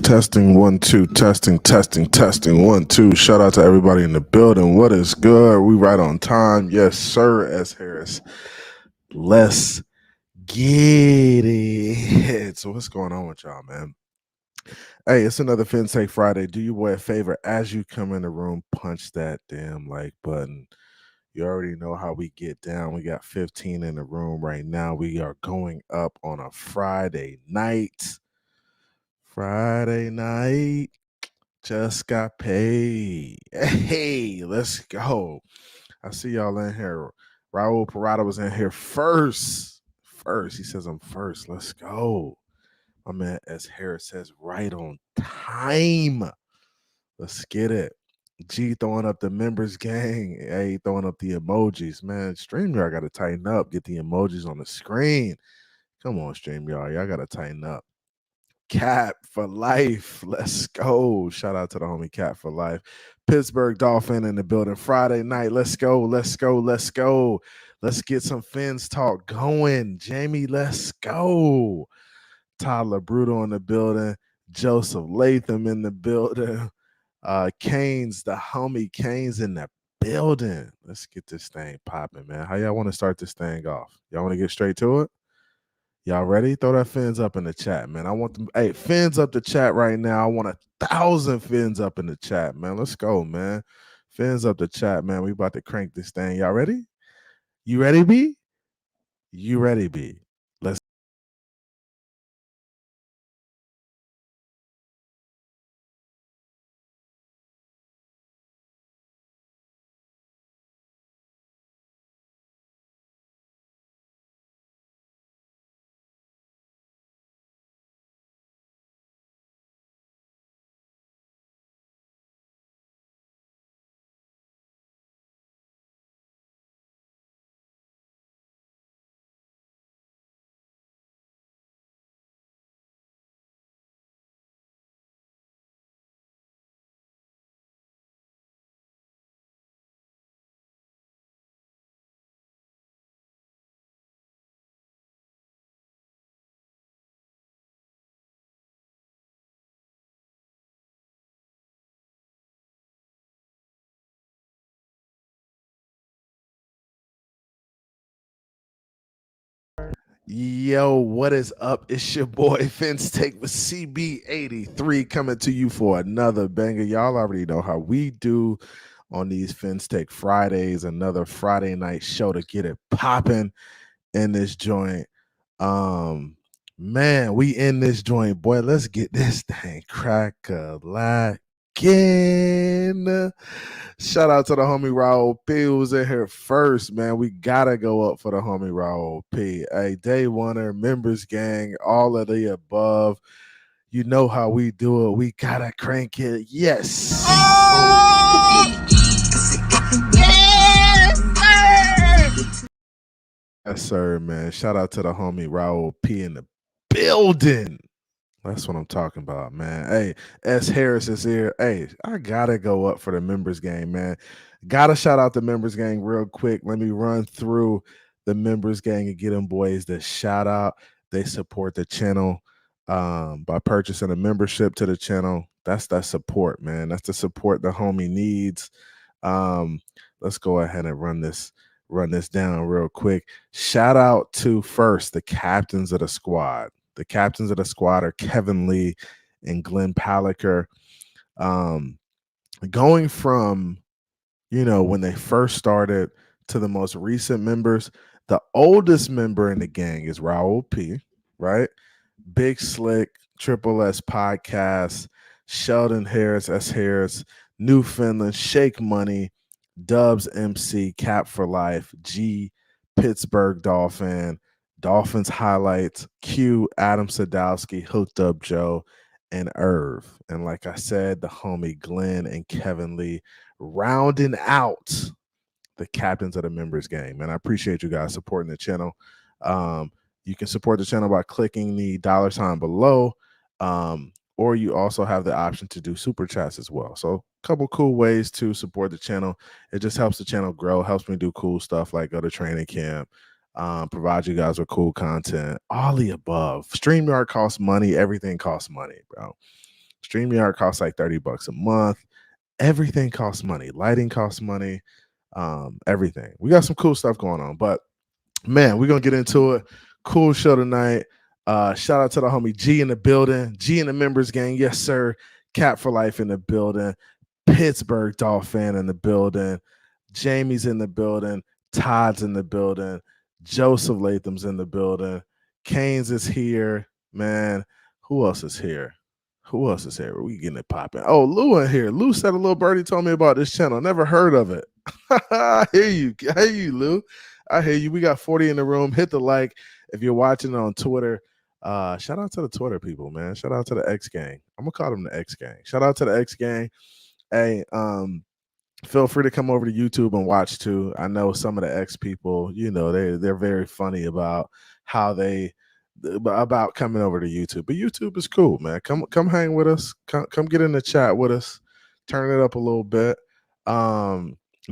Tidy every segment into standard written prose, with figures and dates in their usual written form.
Testing 1 2, testing 1 2. Shout out to everybody in the building. What is good? We right on time. Yes, sir, S. Harris. Let's get it. So what's going on with y'all, man? Hey, it's another FinTech Friday. Do you boy a favor as you come in the room, punch that damn like button. You already know how we get down. We got 15 in the room right now. We are going up on a Friday night. Just got paid. Hey, let's go. I see y'all in here. Raul Parada was in here first. He says I'm first. Let's go. My man S. Harris says right on time. Let's get it. G throwing up the members gang. Hey, throwing up the emojis. Man, StreamYard got to tighten up. Get the emojis on the screen. Come on, StreamYard. Y'all got to tighten up. Cat for life. Let's go. Shout out to the homie Cat for life. Pittsburgh Dolphin in the building. Friday night. Let's go. Let's get some Phins talk going. Jamie, let's go. Tyler Bruto in the building. Joseph Latham in the building. Canes, the homie Canes in the building. Let's get this thing popping, man. How y'all want to start this thing off? Y'all want to get straight to it? Y'all ready? Throw that Phins up in the chat, man. I want them. Hey, Phins up the chat right now. I want 1,000 Phins up in the chat, man. Let's go, man. Phins up the chat, man. We about to crank this thing. Y'all ready? You ready, B? You ready, B? Let's. Yo, what is up? It's your boy Phins Take with CB83 coming to you for another banger. Y'all already know how we do on these Phins Take Fridays. Another Friday night show to get it popping in this joint. Man, we in this joint, boy. Let's get this thing crack-a-lackin'. Shout out to the homie Raul P who's in here first, man. We gotta go up for the homie Raul P. Hey, day oneer, members gang, all of the above. You know how we do it. We gotta crank it. Yes. Yes, sir, man. Shout out to the homie Raul P in the building. That's what I'm talking about, man. Hey, S. Harris is here. Hey, I gotta go up for the members gang, man. Gotta shout out the members gang real quick. Let me run through the members gang and get them boys the shout out. They support the channel by purchasing a membership to the channel. That's that support, man. That's the support the homie needs. Let's go ahead and run this down real quick. Shout out to first the captains of the squad. The captains of the squad are Kevin Lee and Glenn Paliker. Going from, when they first started to the most recent members, the oldest member in the gang is Raul P, right? Big Slick, Triple S Podcast, Sheldon Harris, S. Harris, Newfoundland, Shake Money, Dubs MC, Cap for Life, G, Pittsburgh Dolphin, Dolphins highlights, Q, Adam Sadowski, Hooked Up Joe, and Irv. And like I said, the homie Glenn and Kevin Lee rounding out the captains of the members game. And I appreciate you guys supporting the channel. You can support the channel by clicking the $ below. Or you also have the option to do super chats as well. So a couple cool ways to support the channel. It just helps the channel grow, helps me do cool stuff like go to training camp, provide you guys with cool content, all the above. StreamYard costs money. Everything costs money, bro. StreamYard costs like $30 a month. Everything costs money. Lighting costs money. Everything. We got some cool stuff going on, but man, we're gonna get into it. Cool show tonight. Shout out to the homie G in the building, G in the members gang, yes sir. Cap for life in the building, Pittsburgh Dolphin in the building, Jamie's in the building, Todd's in the building, Joseph Latham's in the building, Canes is here, man. Who else is here? Who else is here? We getting it popping. Oh, Lou in here. Lou said a little birdie told me about this channel. Never heard of it. I hear you. I hear you, Lou. I hear you. We got 40 in the room. Hit the like if you're watching on Twitter. Shout out to the Twitter people, man. Shout out to the X gang. I'm gonna call them the X gang. Shout out to the X gang. Hey, feel free to come over to YouTube and watch too. I know some of the X people, you know, they're very funny about how they about coming over to YouTube. But YouTube is cool, man. Come hang with us. Come get in the chat with us. Turn it up a little bit.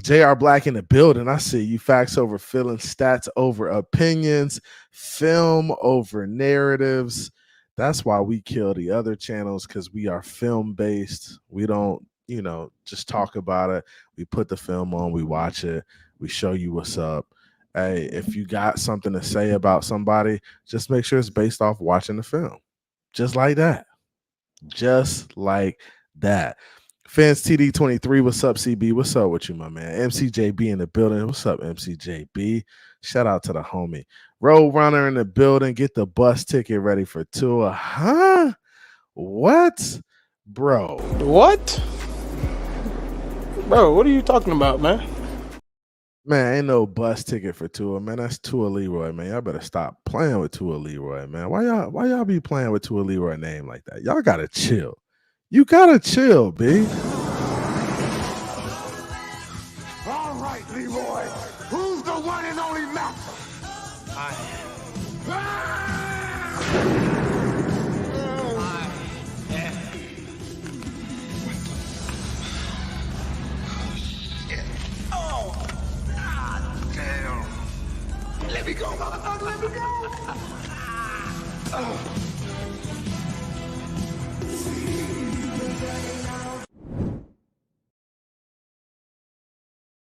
JR Black in the building. I see you. Facts over feelings, stats over opinions, film over narratives. That's why we kill the other channels, because we are film based. We don't, you know, just talk about it. We put the film on, we watch it, we show you what's up. Hey, if you got something to say about somebody, just make sure it's based off watching the film. Just like that. Just like that. Phins TD23, what's up, CB? What's up with you, my man? MCJB in the building. What's up, MCJB? Shout out to the homie. Road Runner in the building. Get the bus ticket ready for Tua. Huh? What? Bro. What? Bro, what are you talking about, man? Man, ain't no bus ticket for Tua, man. That's Tua Leroy, man. Y'all better stop playing with Tua Leroy, man. Why y'all be playing with Tua Leroy name like that? Y'all gotta chill. You gotta chill, B. All right, Leroy. Who's the one and only master? I am. Oh, God damn. Let me go, motherfucker. Let me go.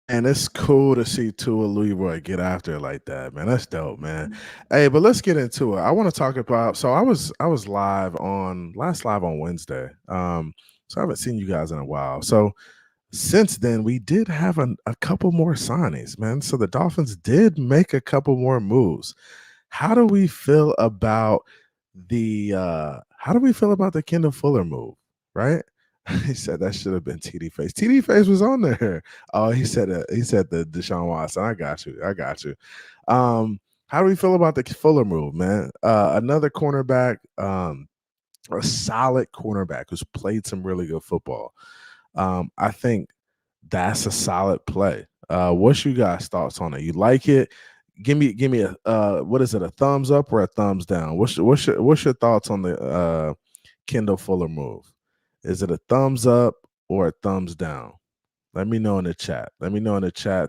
And it's cool to see Tua Leroy get after it like that, man. That's dope, man. Hey, but let's get into it. I want to talk about. So I was live on Wednesday. So I haven't seen you guys in a while. So since then, we did have a couple more signings, man. So the Dolphins did make a couple more moves. How do we feel about the Kendall Fuller move, right? He said that should have been TD Face. TD Face was on there. Oh, he said the Deshaun Watson. I got you. How do we feel about the Fuller move, man? Another cornerback, a solid cornerback who's played some really good football. I think that's a solid play. What's you guys' thoughts on it? You like it? Give me a what is it? A thumbs up or a thumbs down? What's your thoughts on the Kendall Fuller move? Is it a thumbs up or a thumbs down? Let me know in the chat.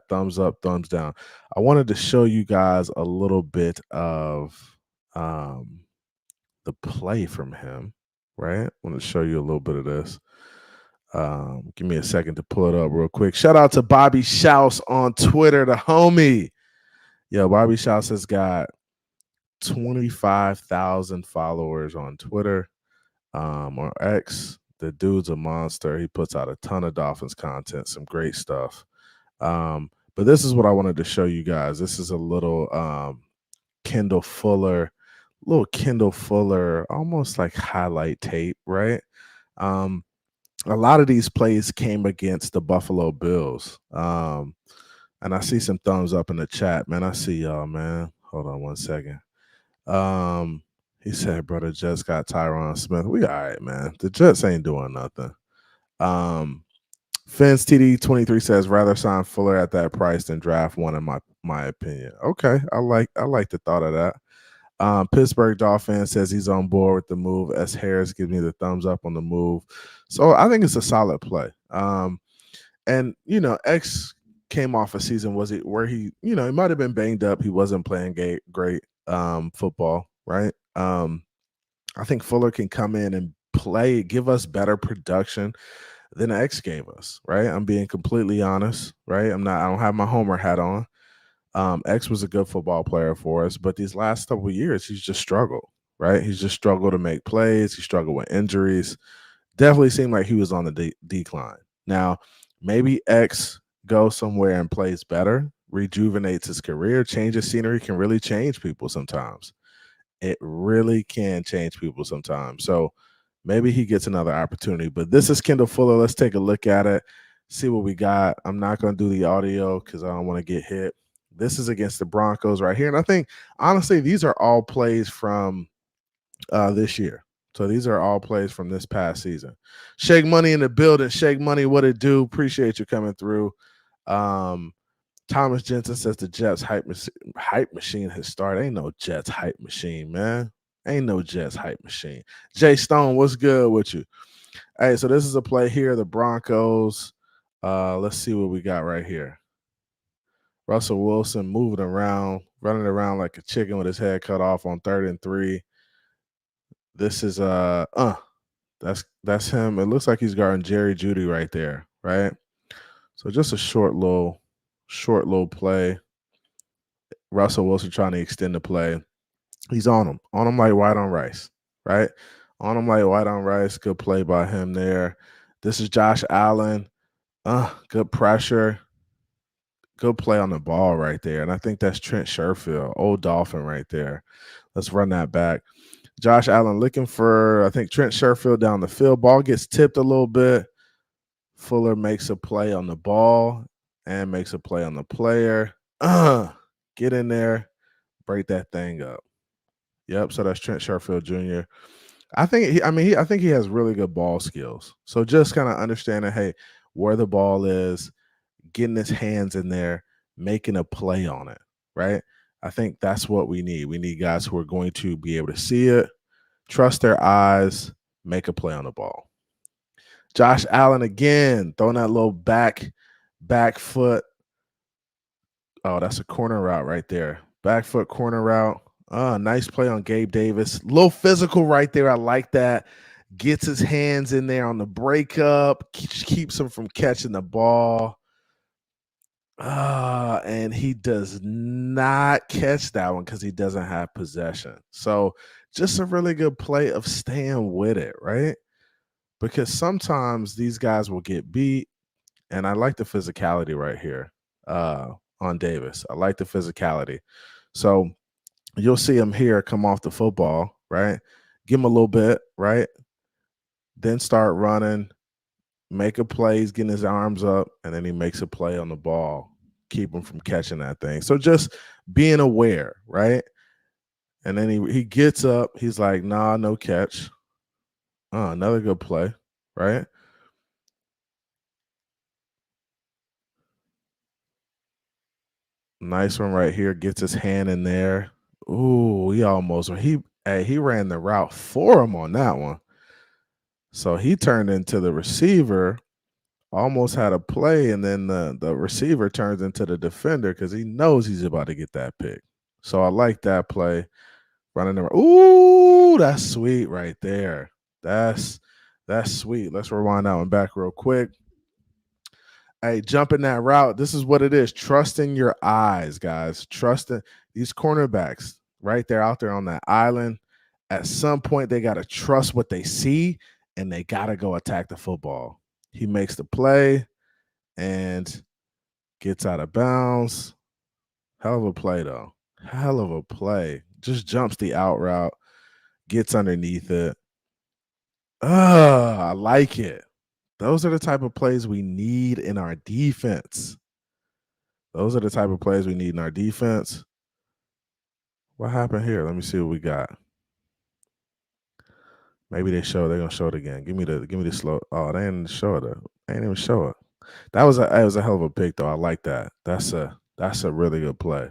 Thumbs up, thumbs down. I wanted to show you guys a little bit of the play from him, right? I want to show you a little bit of this. Give me a second to pull it up real quick. Shout out to Bobby Shouse on Twitter, the homie. Yo, Bobby Shouse has got 25,000 followers on Twitter or X. The dude's a monster. He puts out a ton of Dolphins content, some great stuff. But this is what I wanted to show you guys. This is a little Kendall Fuller, almost like highlight tape, right? A lot of these plays came against the Buffalo Bills. And I see some thumbs up in the chat, man. I see y'all, man. Hold on one second. He said, "Brother, Jets got Tyron Smith. We all right, man. The Jets ain't doing nothing." Phins TD23 says, "Rather sign Fuller at that price than draft one." In my opinion, okay, I like the thought of that. Pittsburgh Dolphin says he's on board with the move. S. Harris gives me the thumbs up on the move. So I think it's a solid play. And X came off a season where he might have been banged up. He wasn't playing great football, right? I think Fuller can come in and give us better production than X gave us, right? I'm being completely honest, right? I don't have my Homer hat on. X was a good football player for us, but these last couple of years, he's just struggled, right? He's just struggled to make plays. He struggled with injuries. Definitely seemed like he was on the decline. Now, maybe X goes somewhere and plays better, rejuvenates his career, changes scenery, can really change people sometimes. It really can change people sometimes. So maybe he gets another opportunity. But this is Kendall Fuller. Let's take a look at it, see what we got. I'm not going to do the audio because I don't want to get hit. This is against the Broncos right here. And I think, honestly, these are all plays from this year. So these are all plays from this past season. Shake Money in the building. Shake Money, what it do? Appreciate you coming through. Thomas Jensen says the Jets hype machine has started. Ain't no Jets hype machine, man. Ain't no Jets hype machine. Jay Stone, what's good with you? Hey, so this is a play here. The Broncos. Let's see what we got right here. Russell Wilson moving around, running around like a chicken with his head cut off on 3rd and 3. This is that's him. It looks like he's guarding Jerry Jeudy right there, right? So just a short little play. Russell Wilson trying to extend the play. He's on him like white on rice, right? On him like white on rice. Good play by him there. This is Josh Allen. Good pressure. Good play on the ball right there. And I think that's Trent Sherfield, old Dolphin right there. Let's run that back. Josh Allen looking for, I think, Trent Sherfield down the field. Ball gets tipped a little bit. Fuller makes a play on the ball and makes a play on the player. Get in there, break that thing up. Yep, so that's Trent Sherfield Jr. I think he has really good ball skills. So just kind of understanding, hey, where the ball is, getting his hands in there, making a play on it, right? I think that's what we need. We need guys who are going to be able to see it, trust their eyes, make a play on the ball. Josh Allen again, throwing that little back foot. Oh, that's a corner route right there. Back foot corner route. Nice play on Gabe Davis. Little physical right there. I like that. Gets his hands in there on the breakup. Keeps him from catching the ball. And he does not catch that one because he doesn't have possession. So just a really good play of staying with it, right? Because sometimes these guys will get beat. And I like the physicality right here on Davis. I like the physicality. So you'll see him here come off the football, right? Give him a little bit, right? Then start running, make a play. He's getting his arms up, and then he makes a play on the ball, keep him from catching that thing. So just being aware, right? And then he gets up. He's like, nah, no catch. Another good play, right? Nice one right here. Gets his hand in there. Ooh, he ran the route for him on that one. So he turned into the receiver, almost had a play, and then the receiver turns into the defender because he knows he's about to get that pick. So I like that play. Running around. Ooh, that's sweet right there. That's sweet. Let's rewind that one back real quick. Hey, jumping that route. This is what it is. Trusting your eyes, guys. Trusting these cornerbacks right there out there on that island. At some point, they got to trust what they see, and they got to go attack the football. He makes the play and gets out of bounds. Hell of a play, though. Hell of a play. Just jumps the out route, gets underneath it. I like it. Those are the type of plays we need in our defense. What happened here? Let me see what we got. Maybe they're gonna show it again. Give me the slow. Oh, they didn't show it. They didn't even show it. That was a hell of a pick though. I like that. That's a really good play.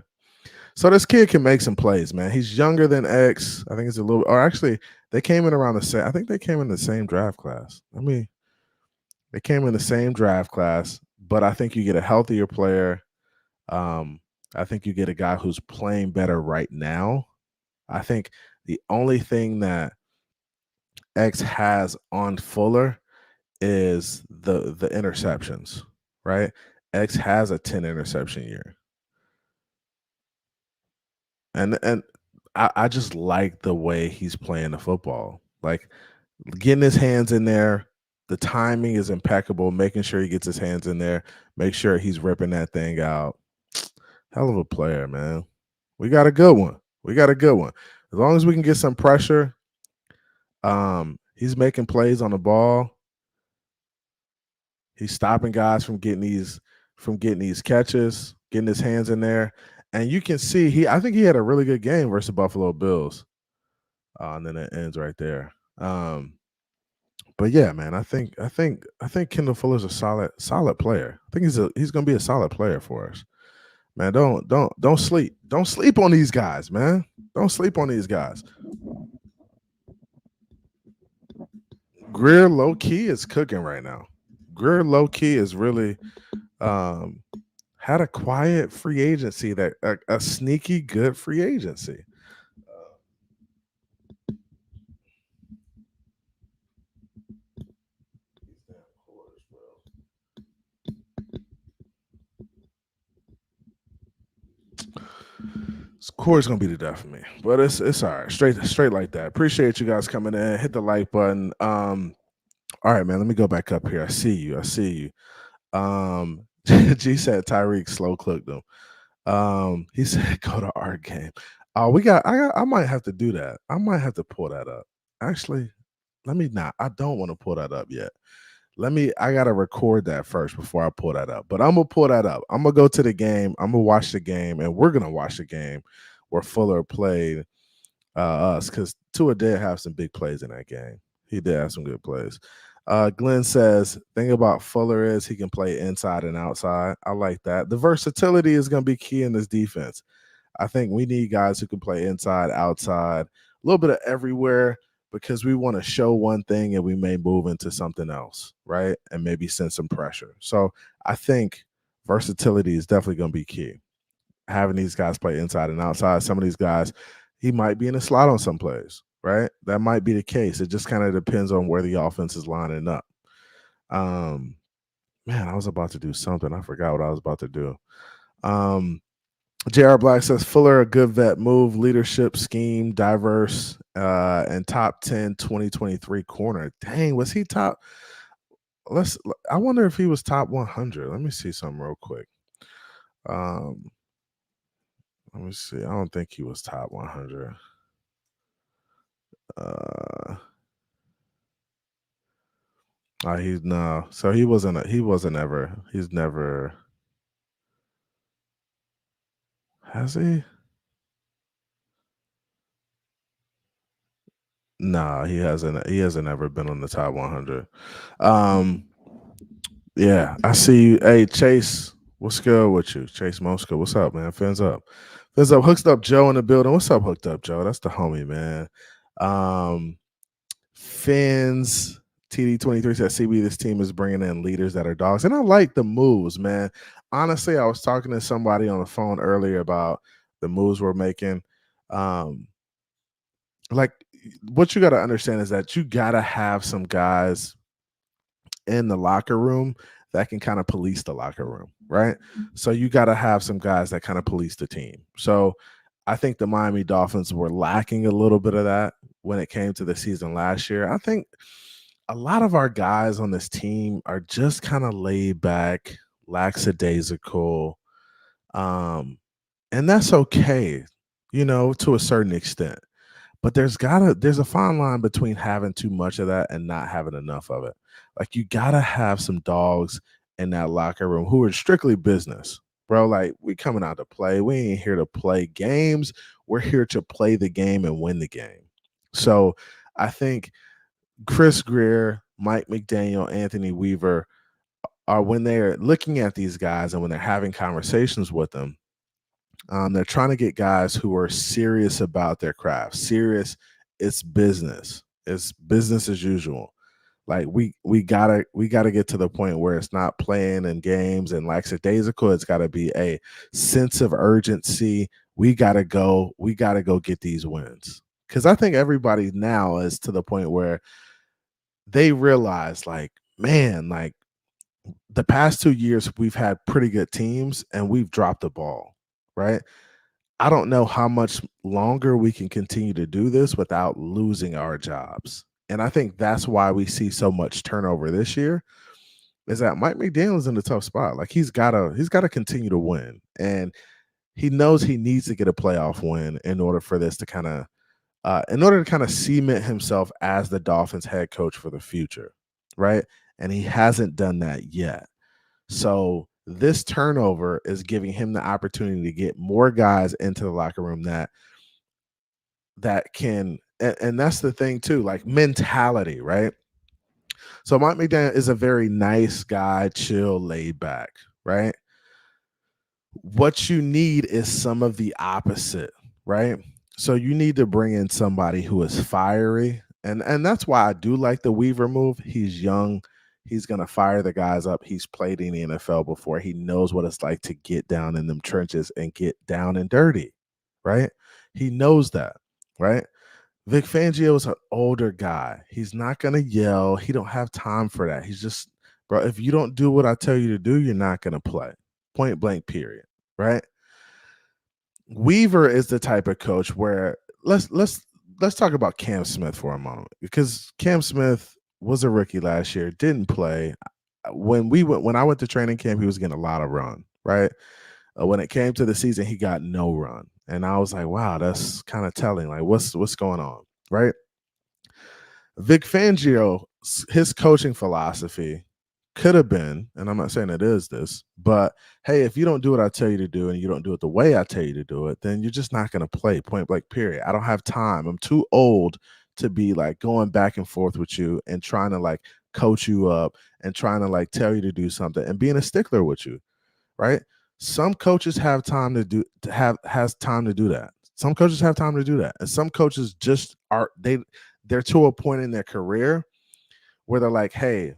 So this kid can make some plays, man. He's younger than X. I think it's a little. Or actually, they came in around the same. I think they came in the same draft class. They came in the same draft class, but I think you get a healthier player. I think you get a guy who's playing better right now. I think the only thing that X has on Fuller is the interceptions, right? X has a 10 interception year. And I just like the way he's playing the football. Like getting his hands in there, the timing is impeccable, making sure he gets his hands in there, make sure he's ripping that thing out. Hell of a player, man. We got a good one. We got a good one. As long as we can get some pressure, he's making plays on the ball. He's stopping guys from getting these catches, getting his hands in there. And you can see I think he had a really good game versus the Buffalo Bills. And then it ends right there. But yeah, man, I think Kendall Fuller's a solid player. I think he's gonna be a solid player for us. Man, don't sleep. Don't sleep on these guys, man. Don't sleep on these guys. Grier low key is cooking right now. Grier low key is really had a quiet free agency, that a sneaky good free agency. Corey's gonna be the death of me, but it's all right. Straight like that. Appreciate you guys coming in. Hit the like button. All right, man. Let me go back up here. I see you. G said Tyreek slow cooked them. He said go to art game. I might have to do that. I might have to pull that up. Actually, let me not. I don't want to pull that up yet. I gotta record that first before I pull that up. But I'm gonna pull that up. I'm gonna go to the game. I'm gonna watch the game, and we're gonna watch the game where Fuller played us, because Tua did have some big plays in that game. He did have some good plays. Glenn says, thing about Fuller is he can play inside and outside. I like that. The versatility is going to be key in this defense. I think we need guys who can play inside, outside, a little bit of everywhere, because we want to show one thing and we may move into something else, right? And maybe send some pressure. So I think versatility is definitely going to be key. Having these guys play inside and outside. Some of these guys, he might be in a slot on some plays, right? That might be the case. It just kind of depends on where the offense is lining up. Man, I was about to do something. I forgot what I was about to do. JR Black says Fuller, a good vet move, leadership scheme, diverse, and top 10 2023 corner. Dang, was he top? I wonder if he was top 100. Let me see something real quick. Let me see. I don't think he was top 100. So he wasn't ever. He's never. Has he? No, he hasn't. He hasn't ever been on the top 100. Yeah, I see you. Hey, Chase, what's good with you? Chase Mosca, what's up, man? Fins up. Hooked up Joe in the building. What's up, Hooked Up Joe? That's the homie, man. Phins TD23 says, CB, this team is bringing in leaders that are dogs. And I like the moves, man. Honestly, I was talking to somebody on the phone earlier about the moves we're making. Like, what you got to understand is that you got to have some guys in the locker room that can kind of police the locker room, right? So you got to have some guys that kind of police the team. So I think the Miami Dolphins were lacking a little bit of that when it came to the season last year. I think a lot of our guys on this team are just kind of laid back, lackadaisical, and that's okay, to a certain extent. But there's a fine line between having too much of that and not having enough of it. Like, you gotta have some dogs in that locker room who are strictly business, bro. Like, we coming out to play. We ain't here to play games. We're here to play the game and win the game. So I think Chris Grier, Mike McDaniel, Anthony Weaver are, when they're looking at these guys and when they're having conversations with them, they're trying to get guys who are serious about their craft. Serious, it's business. It's business as usual. Like, we gotta get to the point where it's not playing in games and lackadaisical. It's got to be a sense of urgency. We gotta go get these wins. Because I think everybody now is to the point where they realize, like, man, like, the past 2 years we've had pretty good teams and we've dropped the ball, right? I don't know how much longer we can continue to do this without losing our jobs. And I think that's why we see so much turnover this year, is that Mike McDaniel's in a tough spot. Like, he's gotta continue to win. And he knows he needs to get a playoff win in order for this to kind of cement himself as the Dolphins head coach for the future, right? And he hasn't done that yet. So this turnover is giving him the opportunity to get more guys into the locker room that can, and that's the thing too, like mentality, right? So Mike McDaniel is a very nice guy, chill, laid back, right? What you need is some of the opposite, right? So you need to bring in somebody who is fiery, and that's why I do like the Weaver move. He's young. He's going to fire the guys up. He's played in the NFL before. He knows what it's like to get down in them trenches and get down and dirty, right? He knows that, right? Vic Fangio is an older guy. He's not going to yell. He don't have time for that. He's just, bro, if you don't do what I tell you to do, you're not going to play. Point blank, period, right? Weaver is the type of coach where let's talk about Cam Smith for a moment, because Cam Smith was a rookie last year, didn't play. When I went to training camp, he was getting a lot of run, right? When it came to the season, he got no run. And I was like, wow, that's kind of telling. Like, what's going on, right? Vic Fangio, his coaching philosophy could have been, and I'm not saying it is this, but hey, if you don't do what I tell you to do and you don't do it the way I tell you to do it, then you're just not going to play, point blank, period. I don't have time. I'm too old to be like going back and forth with you and trying to like coach you up and trying to like tell you to do something and being a stickler with you, right? Some coaches have time to do that. Some coaches have time to do that. And some coaches just they're to a point in their career where they're like, hey,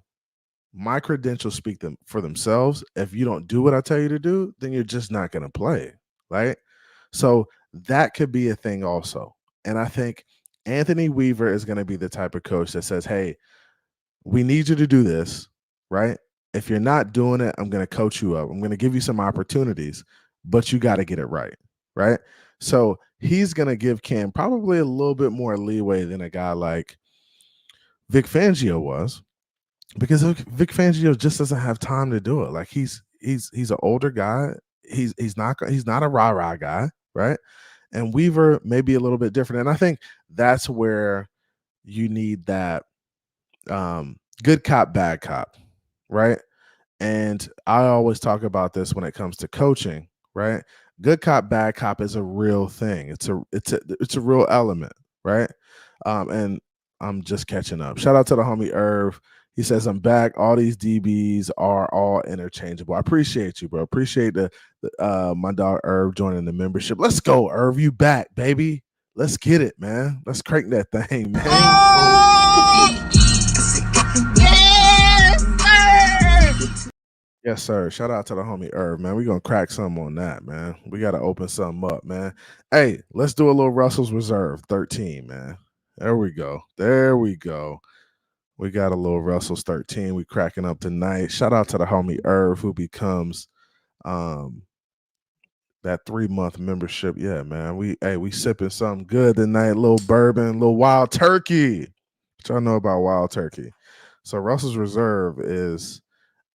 my credentials speak for themselves. If you don't do what I tell you to do, then you're just not going to play, right? So that could be a thing also. And I think Anthony Weaver is going to be the type of coach that says, hey, we need you to do this, right? If you're not doing it, I'm going to coach you up. I'm going to give you some opportunities, but you got to get it right, right? So he's going to give Cam probably a little bit more leeway than a guy like Vic Fangio was, because Vic Fangio just doesn't have time to do it. Like, he's an older guy. He's not a rah-rah guy, right? And Weaver may be a little bit different. And I think that's where you need that good cop, bad cop, right? And I always talk about this when it comes to coaching, right? Good cop, bad cop is a real thing. It's a real element, right? And I'm just catching up. Shout out to the homie Irv. He says, I'm back. All these DBs are all interchangeable. I appreciate you, bro. Appreciate my dog Irv joining the membership. Let's go, Irv. You back, baby. Let's get it, man. Let's crank that thing, man. Yes, sir. Shout out to the homie Irv, man. We're going to crack some on that, man. We got to open something up, man. Hey, let's do a little Russell's Reserve 13, man. There we go. We got a little Russell's 13. We cracking up tonight. Shout out to the homie Irv, who becomes that 3-month membership. Yeah, man. We sipping something good tonight. A little bourbon, a little wild turkey. What y'all know about wild turkey? So Russell's Reserve is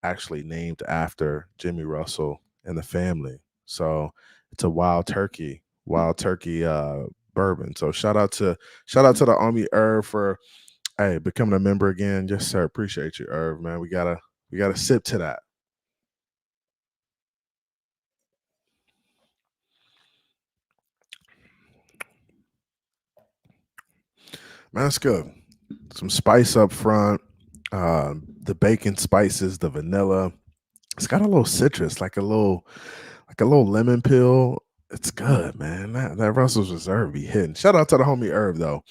actually named after Jimmy Russell and the family. So it's a wild turkey bourbon. So shout out to the homie Irv for becoming a member again. Yes, sir. Appreciate you, Irv, man. We gotta sip to that. Man, that's good. Some spice up front. The bacon spices, the vanilla. It's got a little citrus, like a little lemon peel. It's good, man. That Russell's Reserve be hitting. Shout out to the homie Herb though.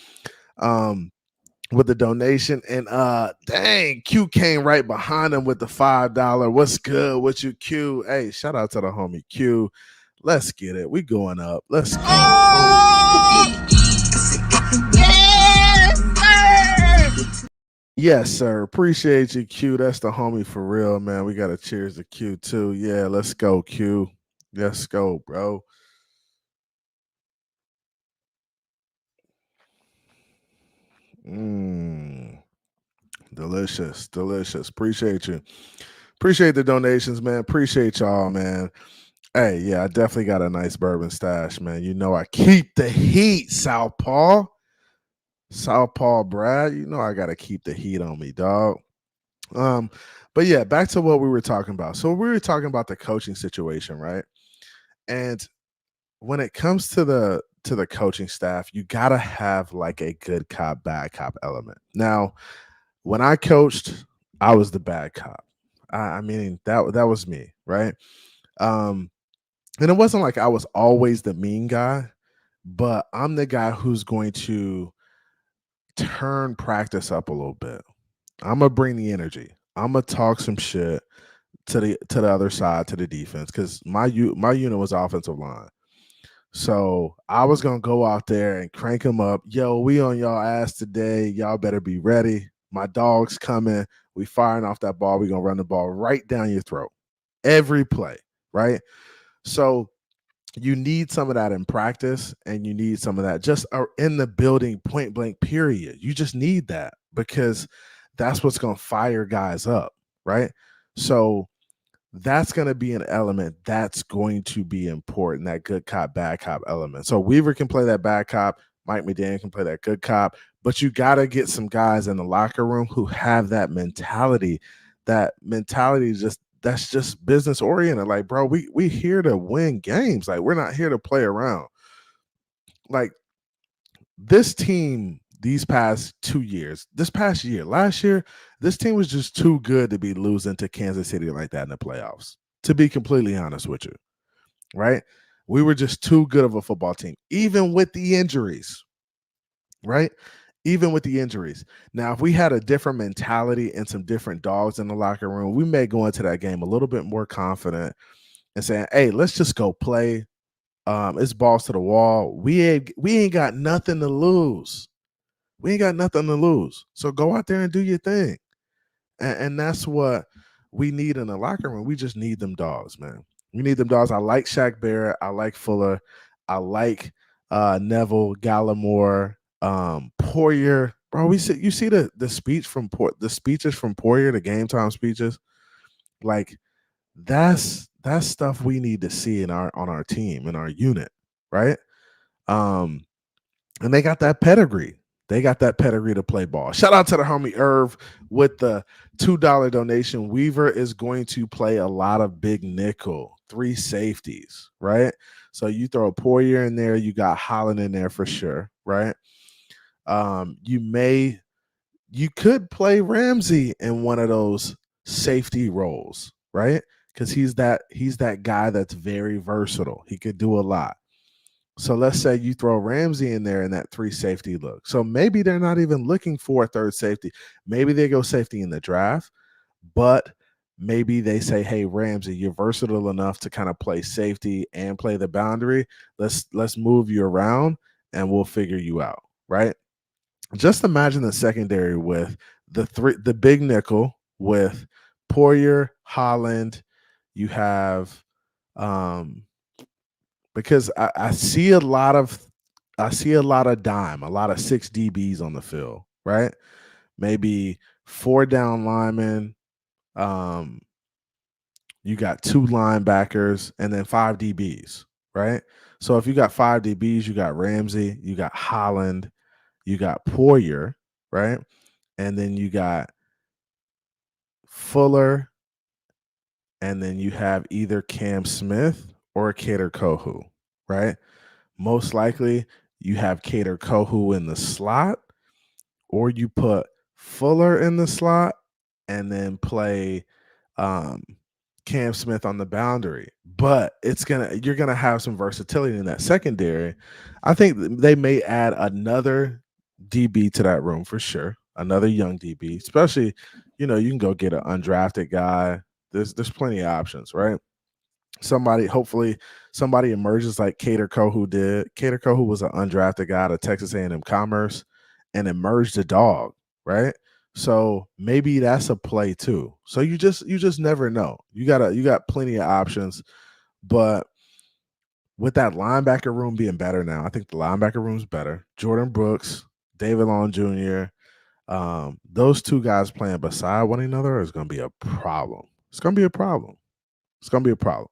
Um, with the donation. And dang, Q came right behind him with the $5. What's good with you, Q? Hey, shout out to the homie Q. Let's get it. We going up. Let's go. Yes, sir. Appreciate you, Q. That's the homie for real, man. We gotta cheers to Q too. Yeah, let's go, Q. Let's go, bro. Mmm. Delicious, delicious. Appreciate you. Appreciate the donations, man. Appreciate y'all, man. Hey, yeah, I definitely got a nice bourbon stash, man. You know I keep the heat, Southpaw. Southpaw Brad. You know I gotta keep the heat on me, dog. Um, but yeah, back to what we were talking about. So we were talking about the coaching situation, right? And when it comes to the coaching staff, you gotta have like a good cop, bad cop element. Now, when I coached, I was the bad cop. I mean that was me, right? Um, and it wasn't like I was always the mean guy, but I'm the guy who's going to turn practice up a little bit. I'm gonna bring the energy. I'm gonna talk some shit to the other side, to the defense, because my unit was offensive line. So I was gonna go out there and crank them up. Yo, we on y'all ass today. Y'all better be ready. My dog's coming. We firing off that ball. We gonna run the ball right down your throat. Every play, right? So you need some of that in practice, and you need some of that just in the building, point blank, period. You just need that because that's what's gonna fire guys up, right? So that's going to be an element that's going to be important, that good cop, bad cop element. So Weaver can play that bad cop, Mike McDaniel can play that good cop, but you got to get some guys in the locker room who have that mentality. That mentality is that's just business oriented. Like, bro, we here to win games. Like, we're not here to play around. Like, this team these past 2 years, this past year, last year, this team was just too good to be losing to Kansas City like that in the playoffs. To be completely honest with you, right? We were just too good of a football team, even with the injuries, right? Even with the injuries. Now, if we had a different mentality and some different dogs in the locker room, we may go into that game a little bit more confident and saying, "Hey, let's just go play. It's balls to the wall. We ain't got nothing to lose. We ain't got nothing to lose. So go out there and do your thing." And that's what we need in the locker room. We just need them dogs, man. We need them dogs. I like Shaq Barrett. I like Fuller. I like Neville, Gallimore, Poyer. Bro, you see the speeches from Poyer, the game time speeches. Like that's stuff we need to see on our team, in our unit, right? Um, and they got that pedigree. They got that pedigree to play ball. Shout out to the homie Irv with the $2 donation. Weaver is going to play a lot of big nickel, 3 safeties, right? So you throw a Poyer in there, you got Holland in there for sure, right? You could play Ramsey in one of those safety roles, right? Because he's that guy that's very versatile. He could do a lot. So let's say you throw Ramsey in there in that 3 safety look. So maybe they're not even looking for a third safety. Maybe they go safety in the draft, but maybe they say, "Hey, Ramsey, you're versatile enough to kind of play safety and play the boundary. Let's move you around and we'll figure you out," right? Just imagine the secondary with the big nickel with Poyer, Holland. You have because I see a lot of dime, a lot of 6 DBs on the field, right? Maybe 4 down linemen. You got 2 linebackers and then 5 DBs, right? So if you got 5 DBs, you got Ramsey, you got Holland, you got Poyer, right? And then you got Fuller, and then you have either Cam Smith or Kader Kohu, right? Most likely you have Kader Kohu in the slot, or you put Fuller in the slot and then play Cam Smith on the boundary. But you're gonna have some versatility in that secondary. I think they may add another DB to that room for sure. Another young DB, especially, you can go get an undrafted guy. There's plenty of options, right? Hopefully somebody emerges like Cater Kohu did. Cater Kohu was an undrafted guy out of Texas A&M Commerce and emerged a dog, right? So maybe that's a play too. So you just never know. You got plenty of options, but with that linebacker room being better now, I think the linebacker room's better. Jordan Brooks, David Long Jr., those two guys playing beside one another is going to be a problem. It's going to be a problem. It's going to be a problem.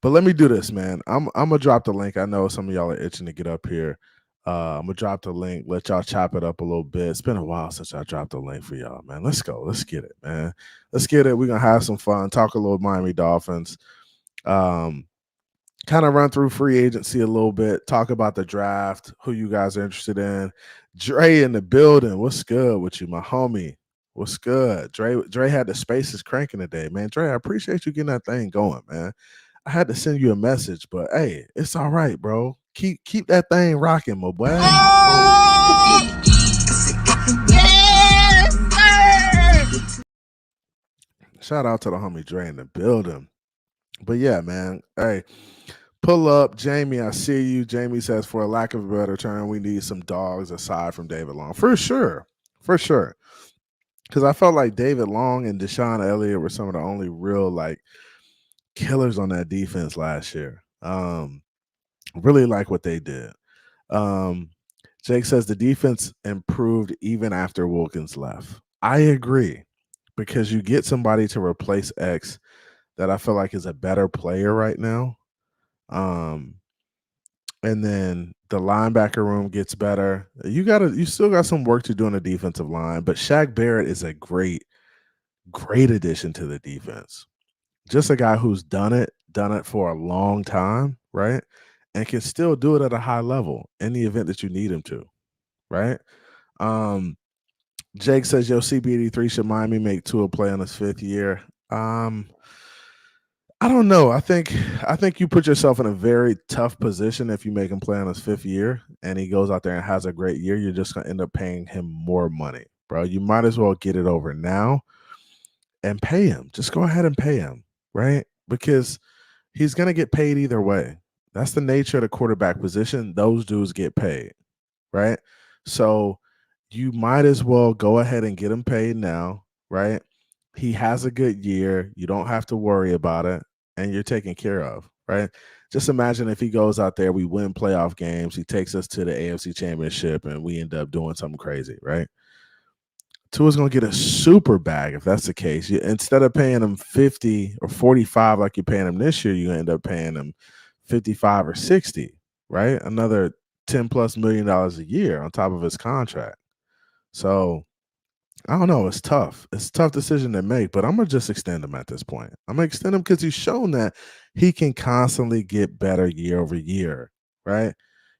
But let me do this, man. I'm gonna drop the link. I know some of y'all are itching to get up here. I'm gonna drop the link, let y'all chop it up a little bit. It's been a while since I dropped the link for y'all, man. Let's go. Let's get it, man. Let's get it. We're gonna have some fun, talk a little Miami Dolphins. Kind of run through free agency a little bit, talk about the draft, who you guys are interested in. Dre in the building. What's good with you, my homie? What's good? Dre had the spaces cranking today, man. Dre, I appreciate you getting that thing going, man. I had to send you a message, but hey, it's all right, bro. Keep that thing rocking, my boy. Shout out to the homie Dre in the building. But yeah, man. Hey, pull up, Jamie. I see you. Jamie says, for a lack of a better term, we need some dogs aside from David Long. For sure. For sure. Because I felt like David Long and Deshaun Elliott were some of the only real killers on that defense last year. Really like what they did. Jake says the defense improved even after Wilkins left. I agree, because you get somebody to replace X that I feel like is a better player right now. And then the linebacker room gets better. You still got some work to do on the defensive line, but Shaq Barrett is a great addition to the defense. Just a guy who's done it for a long time, right? And can still do it at a high level in the event that you need him to, right? Jake says, yo, CB83 should Miami make Tua play on his 5th year. I don't know. I think you put yourself in a very tough position if you make him play on his 5th year and he goes out there and has a great year. You're just going to end up paying him more money, bro. You might as well get it over now and pay him. Just go ahead and pay him, right? Because he's going to get paid either way. That's the nature of the quarterback position. Those dudes get paid, right? So you might as well go ahead and get him paid now, right? He has a good year. You don't have to worry about it, and you're taken care of, right? Just imagine if he goes out there, we win playoff games, he takes us to the AFC Championship, and we end up doing something crazy, right? Tua's going to get a super bag if that's the case. Instead of paying him 50 or 45 like you're paying him this year, you're going to end up paying him 55 or 60, right? Another $10+ million a year on top of his contract. So I don't know. It's tough. It's a tough decision to make, but I'm going to just extend him at this point. I'm going to extend him because he's shown that he can constantly get better year over year, right?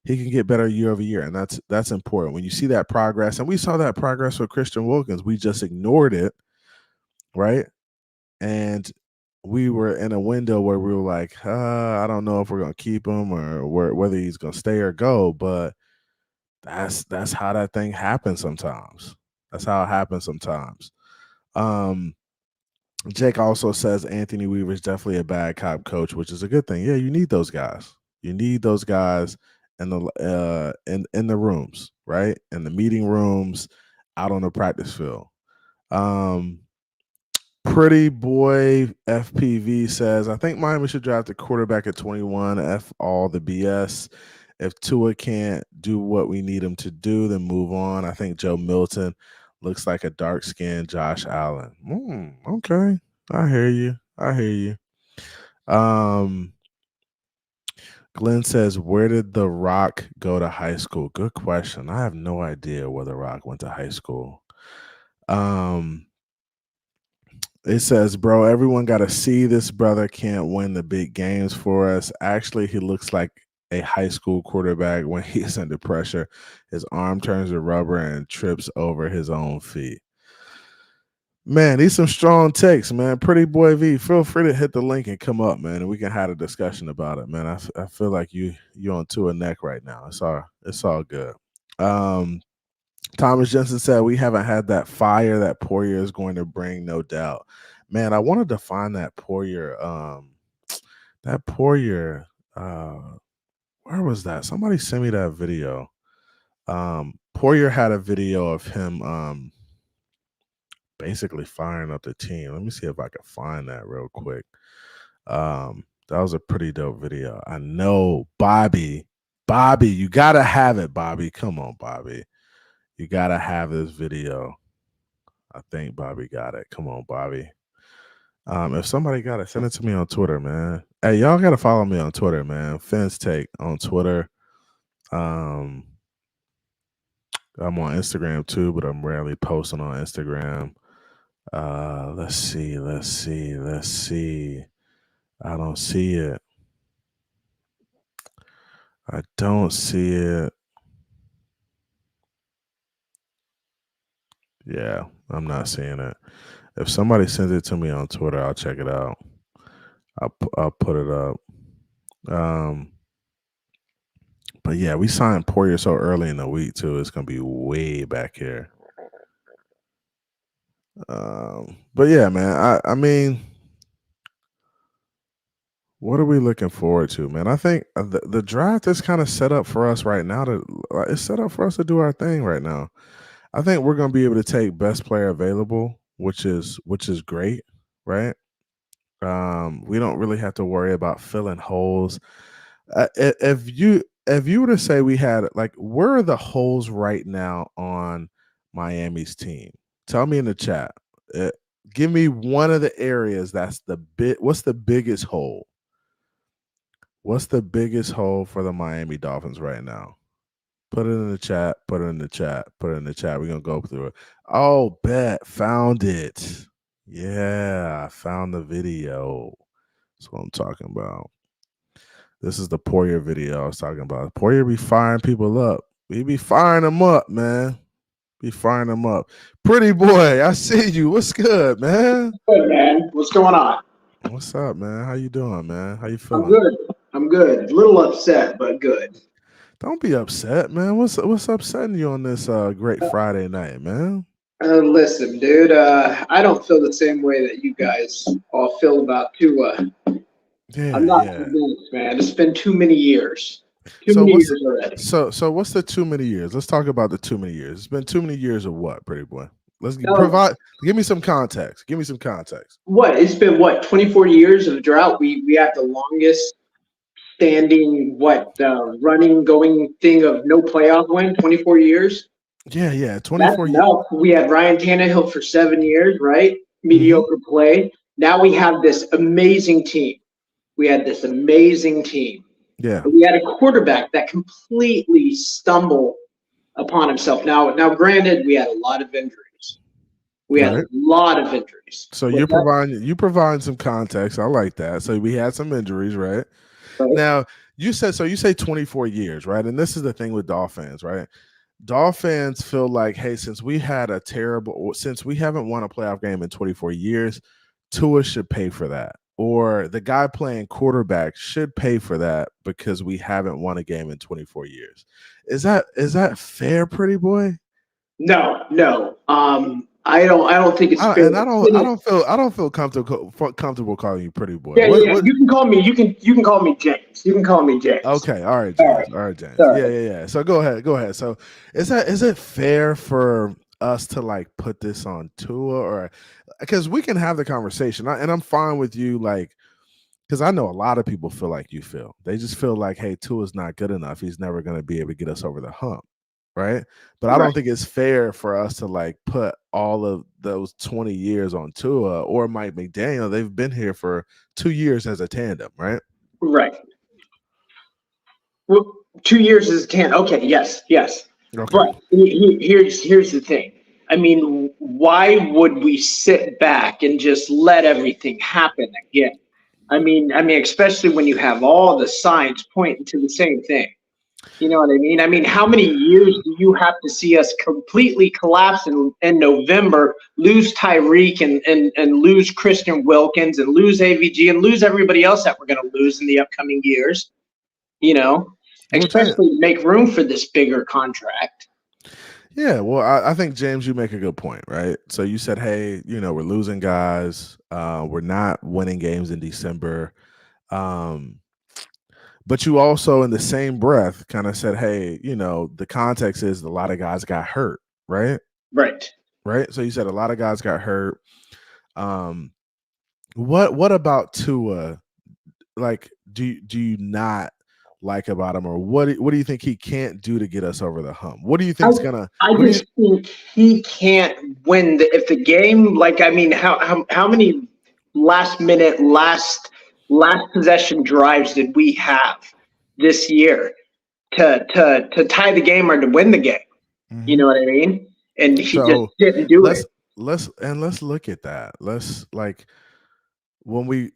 He can get better year over year, and that's important. When you see that progress, and we saw that progress with Christian Wilkins, we just ignored it, right? And we were in a window where we were like, I don't know if we're going to keep him or whether he's going to stay or go, but that's how that thing happens sometimes. That's how it happens sometimes. Jake also says Anthony Weaver is definitely a bad cop coach, which is a good thing. Yeah, you need those guys. You need those guys in the rooms, right? In the meeting rooms, out on the practice field. Pretty boy FPV says, I think Miami should draft a quarterback at 21. F all the BS. If Tua can't do what we need him to do, then move on. I think Joe Milton looks like a dark-skinned Josh Allen. Okay. I hear you. Glenn says, where did The Rock go to high school? Good question. I have no idea where The Rock went to high school. It says, bro, everyone got to see this brother can't win the big games for us. Actually, he looks like a high school quarterback when he's under pressure. His arm turns to rubber and trips over his own feet. Man, these some strong takes, man. Pretty Boy V, feel free to hit the link and come up, man, and we can have a discussion about it, man. I feel like you on Tua neck right now. It's all good. Thomas Jensen said we haven't had that fire that Poirier is going to bring, no doubt. Man, I wanted to find that Poirier. That Poirier. Where was that? Somebody sent me that video. Poirier had a video of him basically firing up the team. Let me see if I can find that real quick. That was a pretty dope video. I know Bobby, you gotta have it, Bobby. Come on, Bobby. You gotta have this video. I think Bobby got it. Come on, Bobby. If somebody got it, send it to me on Twitter, man. Hey, y'all gotta follow me on Twitter, man. Phins Take on Twitter. I'm on Instagram too, but I'm rarely posting on Instagram. Let's see. I don't see it. I don't see it. Yeah, I'm not seeing it. If somebody sends it to me on Twitter, I'll check it out. I'll put it up. But yeah, we signed Poirier so early in the week too. It's gonna be way back here. But yeah, man. I mean, what are we looking forward to, man? I think the draft is kind of set up for us right now. It's set up for us to do our thing right now. I think we're gonna be able to take best player available, which is great, right? We don't really have to worry about filling holes. If you were to say we had where are the holes right now on Miami's team? Tell me in the chat. Give me one of the areas that's what's the biggest hole? What's the biggest hole for the Miami Dolphins right now? Put it in the chat. Put it in the chat. Put it in the chat. We're gonna go through it. Oh, bet. Found it. Yeah, I found the video. That's what I'm talking about. This is the Poirier video I was talking about. Poirier be firing people up. We be firing them up, man. Be firing them up. Pretty Boy, I see you. What's good, man? Good, man. What's going on? What's up, man? How you doing, man? How you feeling? I'm good. I'm good. A little upset, but good. Don't be upset, man. What's upsetting you on this great Friday night, man? Listen, dude, I don't feel the same way that you guys all feel about Tua. Yeah, I'm not convinced, man. It's been too many years. Too many years already. So what's the too many years? Let's talk about the too many years. It's been too many years of what, Pretty Boy? Let's give me some context. Give me some context. What? It's been 24 years of drought. We have the longest standing running going thing of no playoff win, 24 years. Yeah, 24 years. No, we had Ryan Tannehill for 7 years, right? Mediocre play. Now we have this amazing team. Yeah. But we had a quarterback that completely stumbled upon himself. Now, granted, we had a lot of injuries. So you're providing some context. I like that. So we had some injuries, right? Now you say 24 years, right? And this is the thing with Dolphins, right? Dolphins feel like, hey, since we haven't won a playoff game in 24 years, Tua should pay for that. Or the guy playing quarterback should pay for that because we haven't won a game in 24 years. Is that fair, Pretty Boy? No. I don't think it's fair. And I don't feel comfortable calling you Pretty Boy. Yeah. You can call me. You can call me James. Okay. All right, James. All right, James. Yeah. So go ahead. So is it fair for us to put this on Tua, or because we can have the conversation, and I'm fine with you, because I know a lot of people feel like you feel. They just feel like, hey, Tua's not good enough. He's never going to be able to get us over the hump. Right. But I don't think it's fair for us to put all of those 20 years on Tua or Mike McDaniel. They've been here for 2 years as a tandem. Right. Well, 2 years as a tandem. Okay. Yes. Okay. But here's the thing. I mean, why would we sit back and just let everything happen again? I mean, especially when you have all the signs pointing to the same thing. You know what I mean? I mean, how many years do you have to see us completely collapse in November, lose Tyreek and lose Christian Wilkins and lose AVG and lose everybody else that we're going to lose in the upcoming years? You know, especially to make room for this bigger contract. Yeah, well, I think, James, you make a good point, right? So you said, hey, we're losing guys. We're not winning games in December. But you also, in the same breath, kind of said, hey, the context is a lot of guys got hurt, right? Right. Right. So you said a lot of guys got hurt. What about Tua? Like, do you not like about him, or what do you think he can't do to get us over the hump? What do you think is gonna? I just think he can't win if the game. Like, I mean, how many last minute, last possession drives did we have this year to tie the game or to win the game? Mm-hmm. You know what I mean? And he just didn't do it. Let's look at that. Let's when we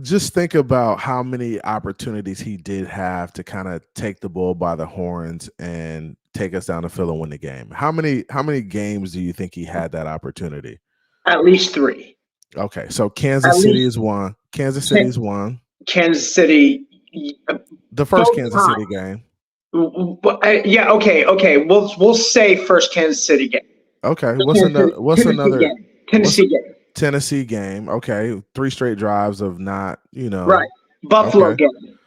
just think about how many opportunities he did have to kind of take the bull by the horns and take us down the field and win the game. How many games do you think he had that opportunity? At least 3. Okay, so Kansas City is one. Kansas City is one. Kansas City. The first Kansas City game. Yeah. Okay. We'll say first Kansas City game. Okay. What's another game? Tennessee game. Tennessee game. Okay. 3 straight drives of not, Right. Buffalo game.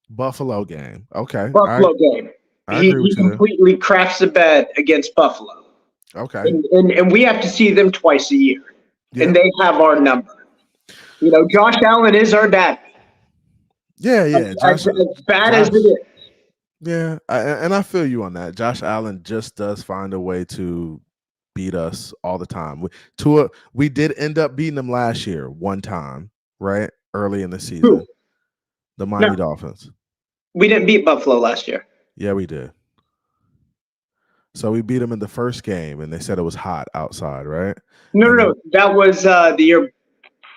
Buffalo game. Okay. Buffalo game. He completely crafts the bed against Buffalo. Okay. And we have to see them twice a year. Yeah. And they have our number. Josh Allen is our dad. Yeah. As bad as it is. Yeah, and I feel you on that. Josh Allen just does find a way to beat us all the time. We did end up beating them last year one time, right? Early in the season. Who? The Miami Dolphins. We didn't beat Buffalo last year. Yeah, we did. So we beat them in the first game, and they said it was hot outside, right? No. That was the year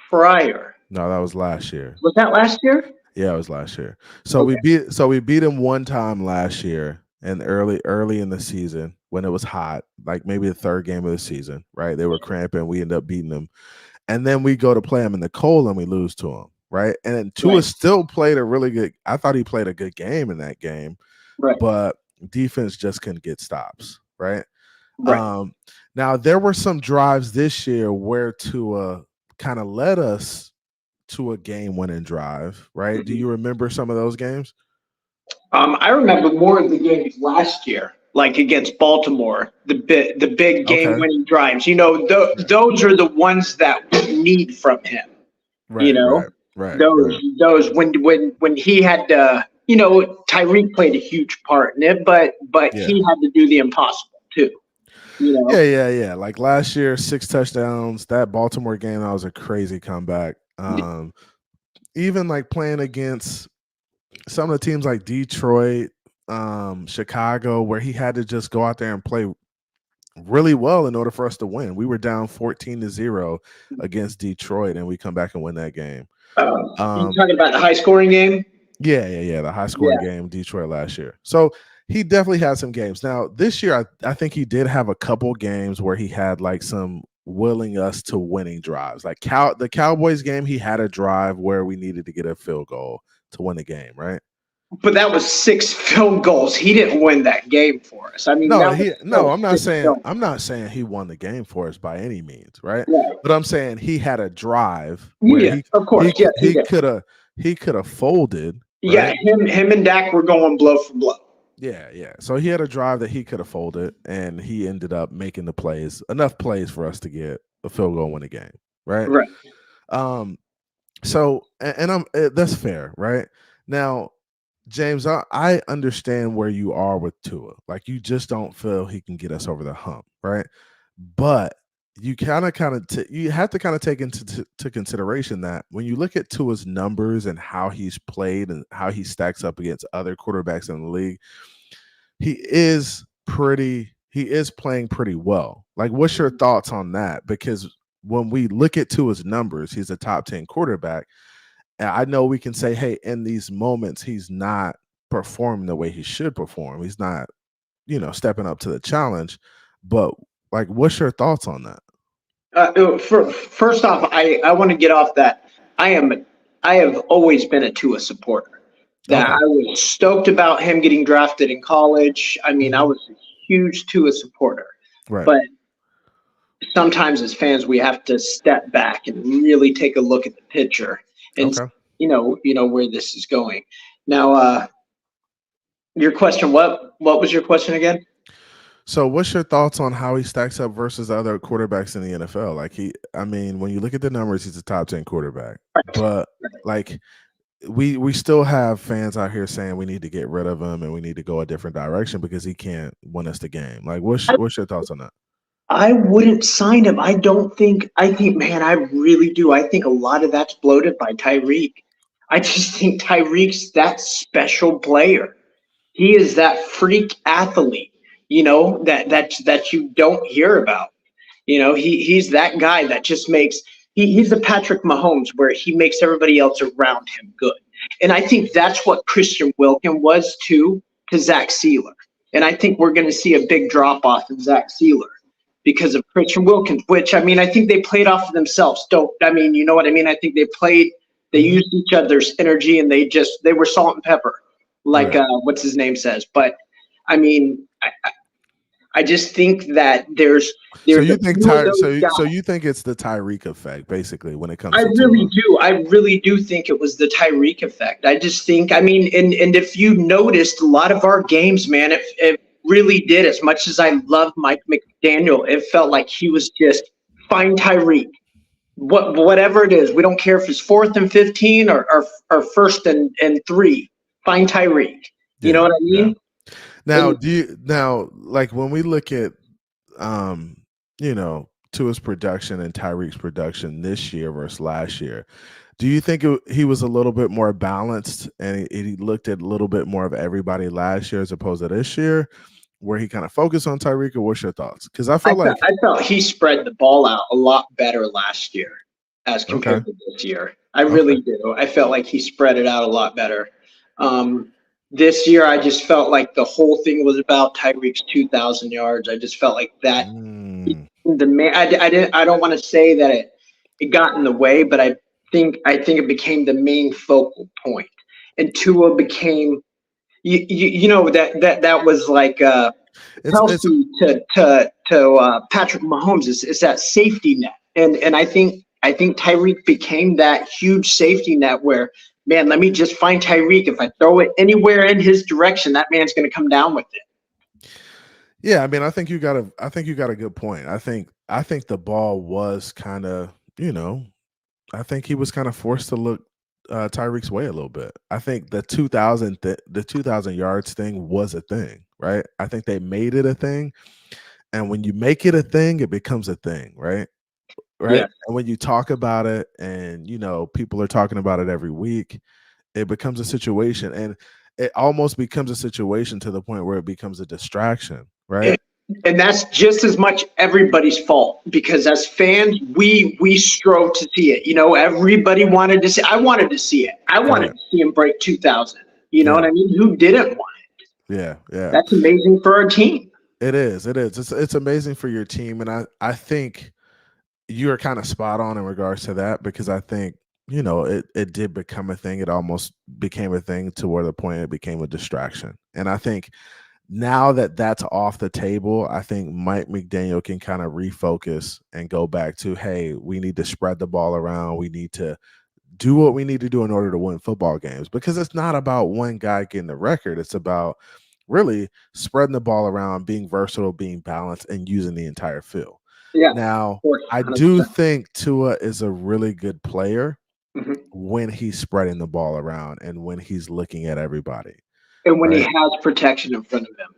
prior. No, that was last year. Was that last year? Yeah, it was last year. So we beat them one time last year, and early in the season when it was hot, like maybe the third game of the season, right? They were cramping. We end up beating them, and then we go to play them in the cold and we lose to them, right? And then Tua still played a really good. I thought he played a good game in that game, right? But defense just couldn't get stops, right? Now there were some drives this year where Tua kind of led us to a game-winning drive, right? Mm-hmm. Do you remember some of those games? I remember more of the games last year, like against Baltimore, the big game-winning drives. Those are the ones that we need from him. Right. Those when he had Tyreek played a huge part in it, but he had to do the impossible too. Yeah. Like last year, 6 touchdowns. That Baltimore game, that was a crazy comeback. Even like playing against some of the teams like Detroit, Chicago, where he had to just go out there and play really well in order for us to win. We were down 14-0 against Detroit, and we come back and win that game. You talking about the high scoring game? Yeah. The high scoring game, Detroit last year. So he definitely had some games. Now this year, I think he did have a couple games where he had like some willing us to winning drives. Like the Cowboys game, he had a drive where we needed to get a field goal to win the game, right? But that was 6 field goals. He didn't win that game for us. I mean, I'm not saying he won the game for us by any means, right? But I'm saying he had a drive where he could have folded. Right? Yeah, him and Dak were going blow for blow. Yeah. So he had a drive that he could have folded, and he ended up making enough plays for us to get a field goal and win the game, right? Right. So that's fair, right? Now, James, I understand where you are with Tua. Like, you just don't feel he can get us over the hump, right? But you you have to kind of take into consideration that when you look at Tua's numbers and how he's played and how he stacks up against other quarterbacks in the league, he is playing pretty well. Like, what's your thoughts on that? Because when we look at Tua's numbers, he's a top 10 quarterback. And I know we can say, hey, in these moments, he's not performing the way he should perform. He's not, stepping up to the challenge. But like, what's your thoughts on that? First off, I want to get off that. I have always been a Tua supporter. That Okay. I was stoked about him getting drafted in college. I mean, I Mhm. was a huge Tua supporter. Right. But sometimes as fans, we have to step back and really take a look at the picture and Okay. where this is going. Now, your question, what was your question again? So what's your thoughts on how he stacks up versus other quarterbacks in the NFL? Like when you look at the numbers, he's a top 10 quarterback. But like we still have fans out here saying we need to get rid of him and we need to go a different direction because he can't win us the game. Like what's your thoughts on that? I wouldn't sign him. I think, man, I really do. I think a lot of that's bloated by Tyreek. I just think Tyreek's that special player. He is that freak athlete, that you don't hear about. He's that guy that just makes he's the Patrick Mahomes where he makes everybody else around him good. And I think that's what Christian Wilkin was to Zach Sealer. And I think we're going to see a big drop off in Zach Sealer because of Christian Wilkins, which I think they played off of themselves. You know what I mean? I think they used each other's energy and they were salt and pepper, like Right. what's his name says. But I just think that there's So you think so you think it's the Tyreek effect basically when it comes I to really Tua? do. I really do think it was the Tyreek effect. I just think, and if you noticed a lot of our games, man, it really did. As much as I love Mike McDaniel, it felt like he was just find Tyreek. Whatever it is, we don't care if it's 4th and 15 or 1st and 3. Find Tyreek. You know what I mean? Now like when we look at Tua's production and Tyreek's production this year versus last year, do you think he was a little bit more balanced and he looked at a little bit more of everybody last year as opposed to this year, where he kind of focused on Tyreek? Or what's your thoughts? Because I felt like I felt he spread the ball out a lot better last year as compared Okay. to this year. I really do. I felt like he spread it out a lot better. This year, I just felt like the whole thing was about Tyreek's 2,000 yards. I just felt like that. The man, I don't want to say that it got in the way, but I think it became the main focal point, and Tua became, that was like Kelsey to Patrick Mahomes is that safety net, and I think Tyreek became that huge safety net where, man, let me just find Tyreek. If I throw it anywhere in his direction, that man's going to come down with it. Yeah, I think you got a good point. I think the ball was kind of, I think he was kind of forced to look Tyreek's way a little bit. I think the 2,000 yards thing was a thing, right? I think they made it a thing, and when you make it a thing, it becomes a thing, right? Right. Yeah. And when you talk about it, and people are talking about it every week, it becomes a situation, and it almost becomes a situation to the point where it becomes a distraction, right? And that's just as much everybody's fault because as fans, we strove to see it. Everybody wanted to see. I wanted to see it. I wanted to see him break 2,000. You know what I mean? Who didn't want it? Yeah. That's amazing for our team. It is. It's amazing for your team, and I think you are kind of spot on in regards to that because I think it did become a thing. It almost became a thing to where the point it became a distraction, and I think now that that's off the table, I think Mike McDaniel can kind of refocus and go back to, hey, we need to spread the ball around. We need to do what we need to do in order to win football games, because it's not about one guy getting the record. It's about really spreading the ball around, being versatile, being balanced, and using the entire field. Yeah. Now, I do think Tua is a really good player when he's spreading the ball around and when he's looking at everybody. And when he has protection in front of him.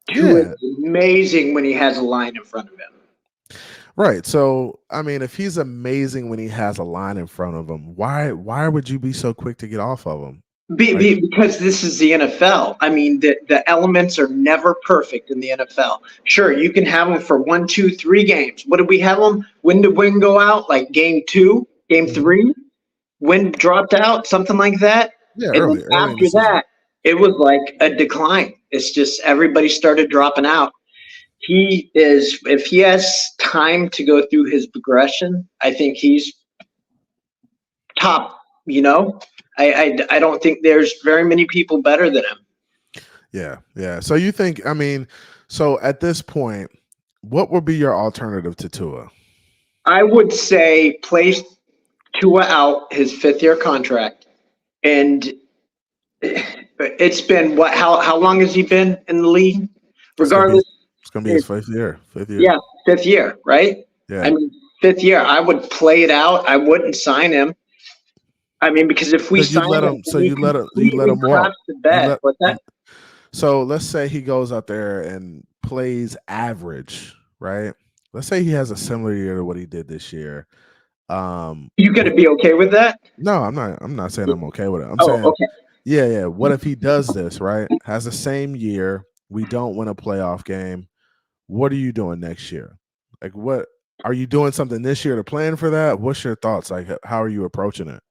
Tua is amazing when he has a line in front of him. Right. So, if he's amazing when he has a line in front of him, why would you be so quick to get off of him? Because this is the NFL. I mean, the elements are never perfect in the NFL. Sure, you can have them for 1, 2, 3 games. What did we have them? When did wind go out? Like game 2, game 3? Wind dropped out, something like that. Yeah, And early then in the after season. that, it was like a decline. It's just everybody started dropping out. If he has time to go through his progression, I think he's top, I don't think there's very many people better than him. Yeah. So you think, so at this point, what would be your alternative to Tua? I would say place Tua out his 5th-year contract. And it's been how long has he been in the league? Regardless. It's going to be his 5th year. 5th year. Yeah, 5th year, right? Yeah. I mean, 5th year, I would play it out. I wouldn't sign him. I mean, because if we sign him, you let him walk. What's that? So let's say he goes out there and plays average, right? Let's say he has a similar year to what he did this year. You gonna be okay with that? No, I'm not saying I'm okay with it. I'm saying, okay. Yeah. What if he does this, right? Has the same year, we don't win a playoff game. What are you doing next year? Like, what are you doing something this year to plan for that? What's your thoughts? Like, how are you approaching it?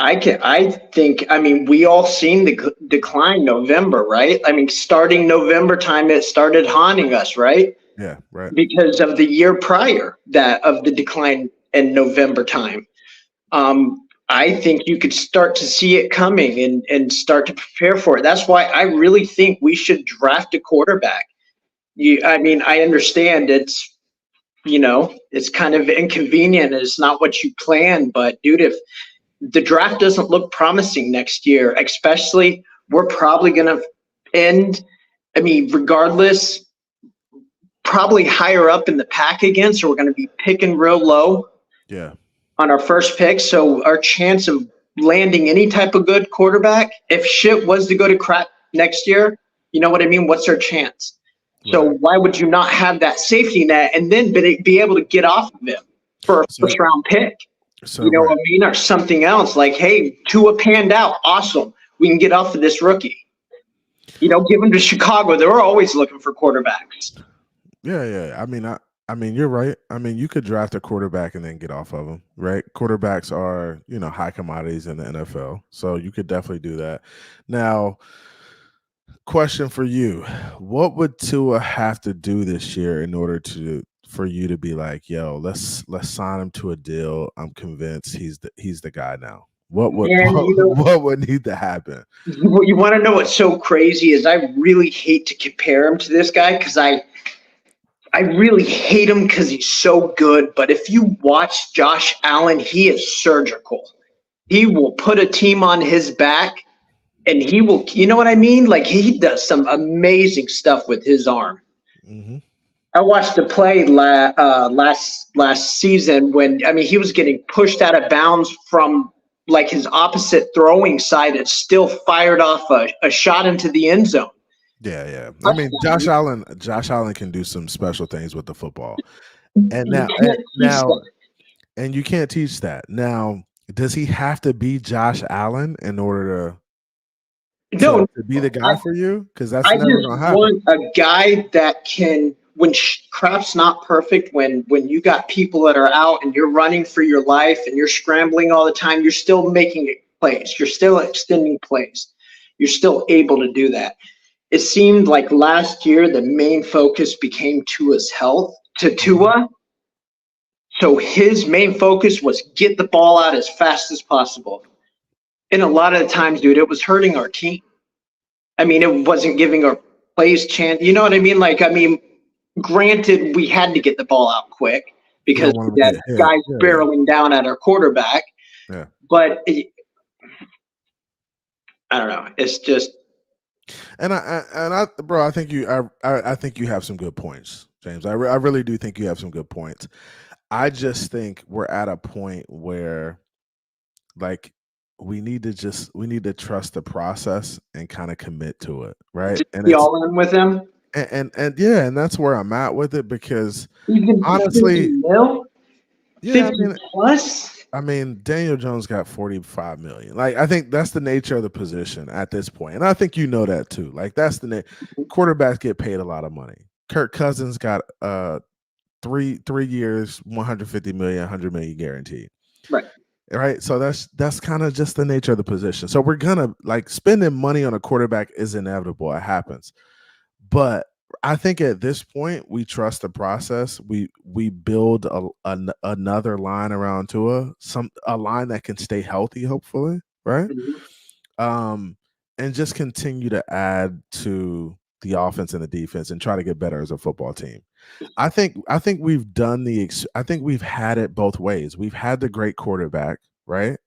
We all seen the decline November, right? I mean, starting November time, it started haunting us, right? Yeah, right. Because of the year prior of the decline in November time. I think you could start to see it coming and start to prepare for it. That's why I really think we should draft a quarterback. I understand it's kind of inconvenient. It's not what you planned, but dude, if the draft doesn't look promising next year, especially we're probably going to end, regardless, probably higher up in the pack again. So we're going to be picking real low on our first pick. So our chance of landing any type of good quarterback, if shit was to go to crap next year, you know what I mean? What's our chance? Right. So why would you not have that safety net and then be able to get off of him for a first round pick? So, you know what I mean? Or something else like, hey, Tua panned out. Awesome. We can get off of this rookie. Give him to Chicago. They were always looking for quarterbacks. Yeah. I mean, you're right. You could draft a quarterback and then get off of him, right? Quarterbacks are, high commodities in the NFL. So you could definitely do that. Now, question for you. What would Tua have to do this year in order for you to be like, yo, let's sign him to a deal? I'm convinced he's the guy now. What would need to happen? You want to know what's so crazy is I really hate to compare him to this guy because I really hate him because he's so good. But if you watch Josh Allen, he is surgical. He will put a team on his back and he will, you know what I mean? Like he does some amazing stuff with his arm. Mm-hmm. I watched the play last season when, he was getting pushed out of bounds from like his opposite throwing side and still fired off a shot into the end zone. Yeah. Josh Allen can do some special things with the football. And and you can't teach that. Now, does he have to be Josh Allen in order to be the guy for you? Because that's never going to happen. I just want a guy that can, when crap's not perfect, when you got people that are out and you're running for your life and you're scrambling all the time, you're still making plays. You're still extending plays. You're still able to do that. It seemed like last year the main focus became Tua's health to Tua. So his main focus was get the ball out as fast as possible. And a lot of the times, dude, it was hurting our team. It wasn't giving our plays chance. You know what I mean? Granted, we had to get the ball out quick because that guy's barreling down at our quarterback. Yeah. But I don't know. It's just. And bro, I think you have some good points, James. I really do think you have some good points. I just think we're at a point where, like, we need to trust the process and kind of commit to it, right? And be all in with him. And that's where I'm at with it because honestly, 50 plus. I mean, Daniel Jones got 45 million. Like, I think that's the nature of the position at this point. And I think you know that too. Like, that's the quarterbacks get paid a lot of money. Kirk Cousins got 3 years, 150 million, 100 million guaranteed. Right. Right. So that's kind of just the nature of the position. So we're gonna like spending money on a quarterback is inevitable. It happens. But I think at this point we trust the process. We build another line around Tua, a line that can stay healthy, hopefully, right? And just continue to add to the offense and the defense and try to get better as a football team. I think we've done I think we've had it both ways. We've had the great quarterback, right?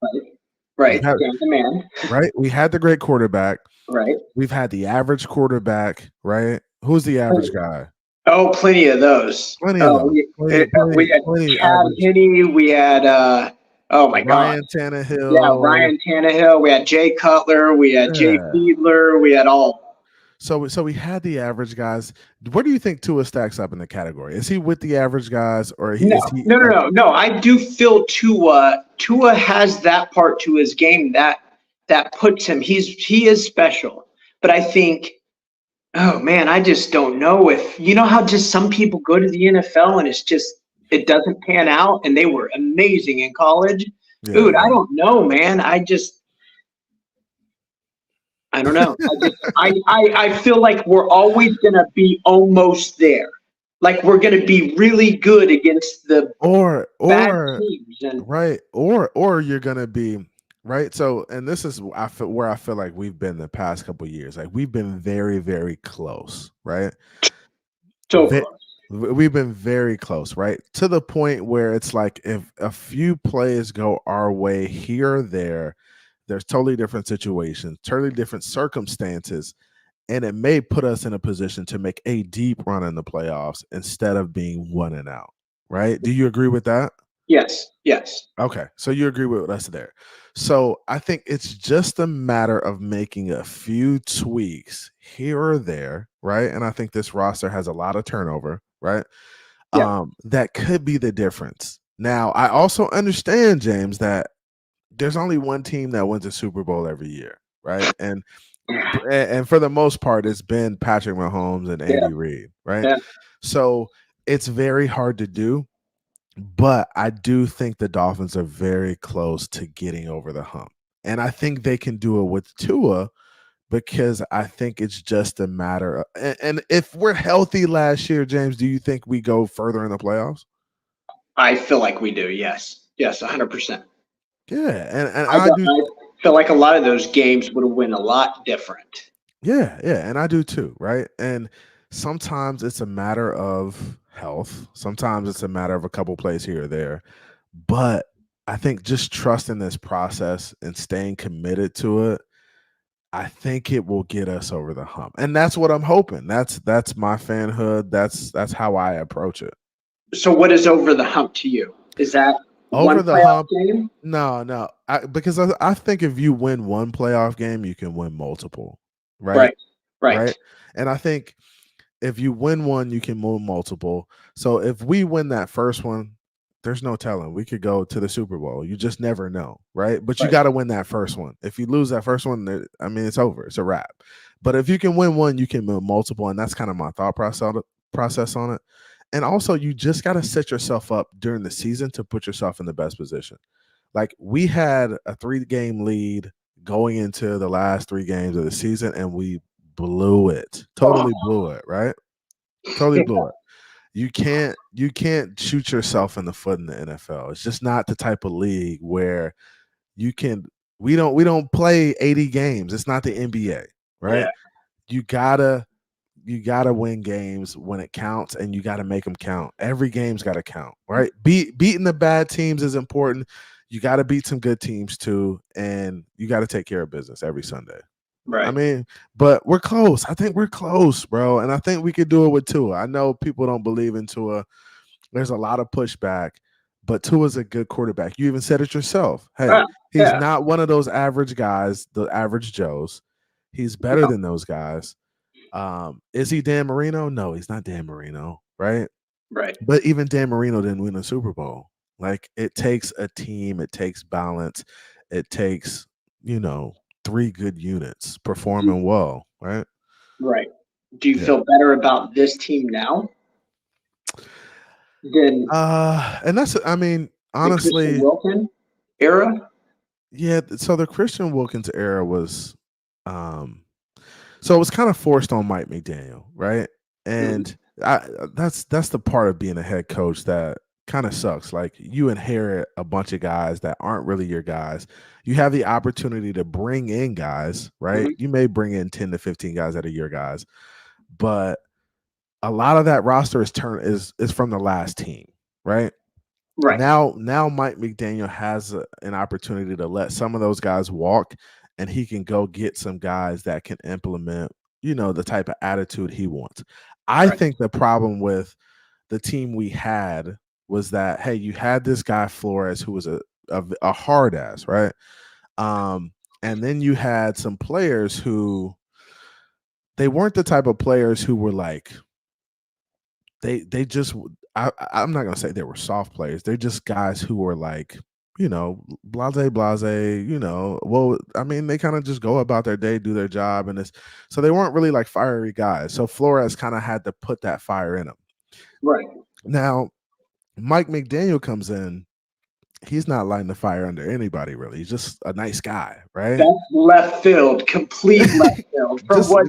Right. The man. Right. We had the great quarterback. Right. We've had the average quarterback, right? Who's the average guy? Oh, plenty of those. Plenty of those. We had Chad Henne. We had oh my God, Ryan Tannehill. Yeah, Ryan Tannehill. We had Jay Cutler. We had Jay Fiedler. We had all. So we had the average guys. Where do you think Tua stacks up in the category? Is he with the average guys, or No. I do feel Tua has that part to his game that puts him. He is special, but I think. Oh man, I just don't know if you know how just some people go to the NFL and it doesn't pan out, and they were amazing in college. Yeah. Dude, I don't know, man. I don't know. I feel like we're always gonna be almost there. Like we're gonna be really good against the bad teams, right, or you're gonna be. Right. So, and this is where I feel like we've been the past couple of years. Like we've been very, very close. Right. So close. We've been very close. Right. To the point where it's like if a few plays go our way here or there, there's totally different situations, totally different circumstances. And it may put us in a position to make a deep run in the playoffs instead of being one and out. Right. Do you agree with that? Yes. Okay. So you agree with us there. So I think it's just a matter of making a few tweaks here or there, right? And I think this roster has a lot of turnover, right? Yeah. That could be the difference. Now, I also understand, James, that there's only one team that wins a Super Bowl every year, right? And for the most part, it's been Patrick Mahomes and Andy Reid, right? Yeah. So it's very hard to do. But I do think the Dolphins are very close to getting over the hump. And I think they can do it with Tua because I think it's just a matter of – and if we're healthy last year, James, do you think we go further in the playoffs? I feel like we do, yes. Yes, 100%. Yeah, and I feel like a lot of those games would have went a lot different. Yeah, and I do too, right? And sometimes it's a matter of health. Sometimes it's a matter of a couple plays here or there. But I think just trusting this process and staying committed to it, I think it will get us over the hump. And that's what I'm hoping. That's my fanhood. That's how I approach it. So what is over the hump to you? Is that over the hump game? No. Because I think if you win one playoff game, you can win multiple. Right. And I think if you win one, you can win multiple. So if we win that first one, there's no telling. We could go to the Super Bowl. You just never know, right? But you got to win that first one. If you lose that first one, I mean, it's over. It's a wrap. But if you can win one, you can win multiple, and that's kind of my thought process on it. And also, you just got to set yourself up during the season to put yourself in the best position. Like we had a 3-game lead going into the last 3 games of the season, and we blew it. Totally blew it, right? Totally blew it. You can't shoot yourself in the foot in the NFL. It's just not the type of league where you can we don't play 80 games. It's not the NBA, right? Yeah. You gotta win games when it counts, and you gotta make them count. Every game's gotta count, right? Beating the bad teams is important. You gotta beat some good teams too, and you gotta take care of business every Sunday. Right. I mean, but we're close. I think we're close, bro. And I think we could do it with Tua. I know people don't believe in Tua. There's a lot of pushback, but Tua's a good quarterback. You even said it yourself. Hey, he's not one of those average guys, the average Joes. He's better than those guys. Is he Dan Marino? No, he's not Dan Marino, right? Right. But even Dan Marino didn't win a Super Bowl. Like it takes a team, it takes balance, it takes, 3 good units performing well, right? Right. Do you Yeah. feel better about this team now than And that's, I mean, the Christian honestly, Wilkin era? yeah. So the Christian Wilkins era was, um, so it was kind of forced on Mike McDaniel, right? Mhm. And that's the part of being a head coach that kind of sucks. Like you inherit a bunch of guys that aren't really your guys. You have the opportunity to bring in guys, right? Mhm. You may bring in 10 to 15 guys that are your guys, but a lot of that roster is from the last team, right? Right. Now Mike McDaniel has an opportunity to let some of those guys walk, and he can go get some guys that can implement, the type of attitude he wants. I Right. think the problem with the team we had was that, hey, you had this guy Flores who was a hard ass, right? And then you had some players who they weren't the type of players who were like they just I'm not gonna say they were soft players. They're just guys who were like, blase, well, I mean, they kind of just go about their day, do their job, and it's so they weren't really like fiery guys. So Flores kind of had to put that fire in them. Right. Now, Mike McDaniel comes in, he's not lighting the fire under anybody really. He's just a nice guy, right? That's left field, complete left field from Just what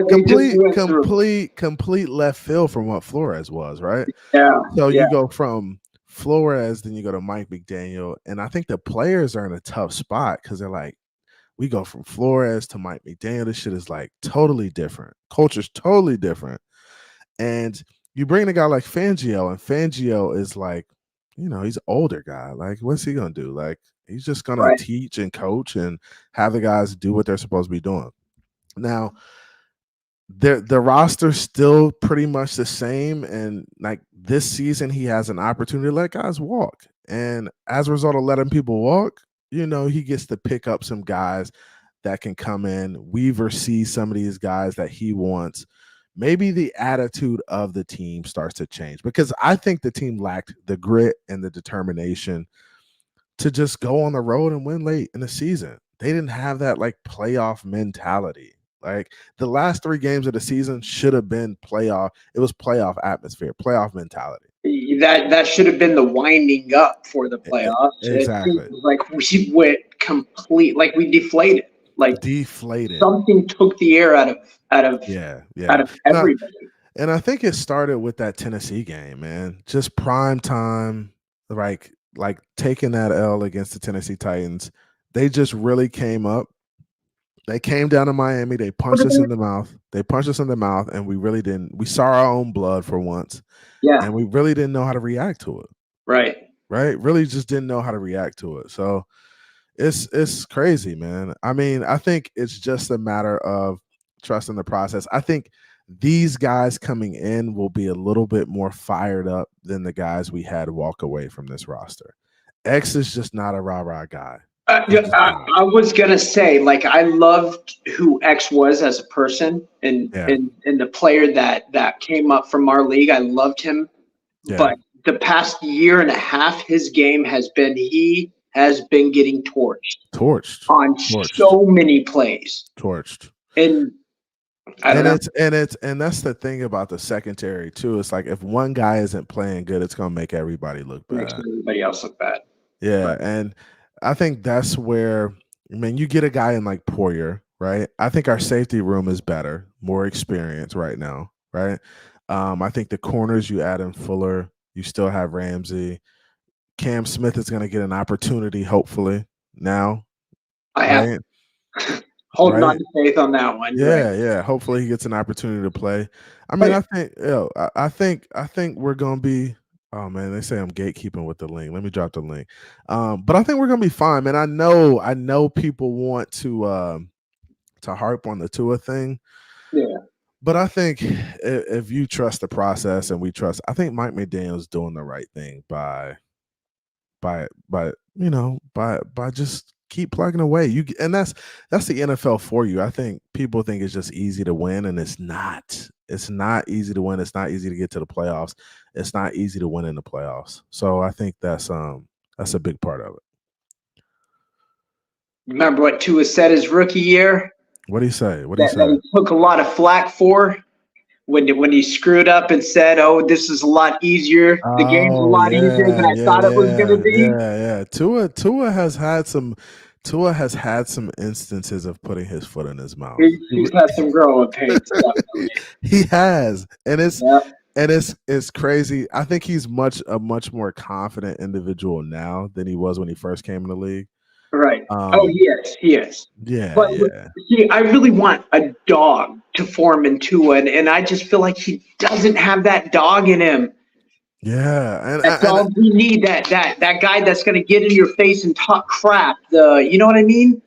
they just went through. complete left field from what Flores was, right? Yeah. So Yeah. you go from Flores, then you go to Mike McDaniel, and I think the players are in a tough spot because they're like, we go from Flores to Mike McDaniel. This shit is like totally different. Culture's totally different, and you bring a guy like Fangio, and Fangio is like, he's an older guy. Like, what's he gonna do? Like, he's just gonna Right. teach and coach and have the guys do what they're supposed to be doing. Now, the roster's still pretty much the same, and like this season he has an opportunity to let guys walk, and as a result of letting people walk, he gets to pick up some guys that can come in. Weaver sees some of these guys that he wants. Maybe the attitude of the team starts to change, because I think the team lacked the grit and the determination to just go on the road and win late in the season. They didn't have that like playoff mentality. Like the last 3 games of the season should have been playoff. It was playoff atmosphere, playoff mentality. That should have been the winding up for the playoffs. It Exactly. seems like we went complete, like we deflated. Like Deflated. something took the air out of Yeah. out of everybody. And I think it started with that Tennessee game, man. Just prime time, like taking that L against the Tennessee Titans. They just really came up. They came down to Miami. They punched us in the mouth. And we really didn't. We saw our own blood for once, Yeah. and we really didn't know how to react to it. Right. Really just didn't know how to react to it. So it's crazy, man. I mean, I think it's just a matter of trusting the process. I think these guys coming in will be a little bit more fired up than the guys we had walk away from this roster. X is just not a rah-rah guy. I was gonna say, like, I loved who X was as a person, and the player that came up from our league. I loved him, but the past year and a half, his game has been getting torched on so many plays, and I don't know. And that's the thing about the secondary too. It's like if one guy isn't playing good, it's gonna make everybody look bad. Makes everybody else look bad. Yeah, right. And I think that's where, I mean, you get a guy in like Poyer, right? I think our safety room is better, more experience right now, right? I think the corners, you add in Fuller, you still have Ramsey. Cam Smith is going to get an opportunity, hopefully, now. I have holding on to faith on that one. Yeah. Hopefully he gets an opportunity to play. I mean, I think we're going to be. Oh man, they say I'm gatekeeping with the link. Let me drop the link. But I think we're gonna be fine, man. I know people want to harp on the Tua thing. Yeah. But I think if you trust the process and we trust, I think Mike McDaniel's doing the right thing by just keep plugging away. And that's the NFL for you. I think people think it's just easy to win, and it's not. It's not easy to win. It's not easy to get to the playoffs. It's not easy to win in the playoffs. So I think that's a big part of it. Remember what Tua said his rookie year? What do you say? What do you That say? he took a lot of flack for when he screwed up and said, "Oh, this is a lot easier. The game's a Oh lot easier than I thought it was going to be." yeah. Tua has had some instances of putting his foot in his mouth. He's had some growing pains. Definitely. He has, and Yeah. it's crazy. I think he's a much more confident individual now than he was when he first came in the league. Right. He is. Yeah, But yeah. see, I really want a dog to form in Tua, and I just feel like he doesn't have that dog in him. Yeah, That's all we need. That guy that's going to get in your face and talk crap. You know what I mean?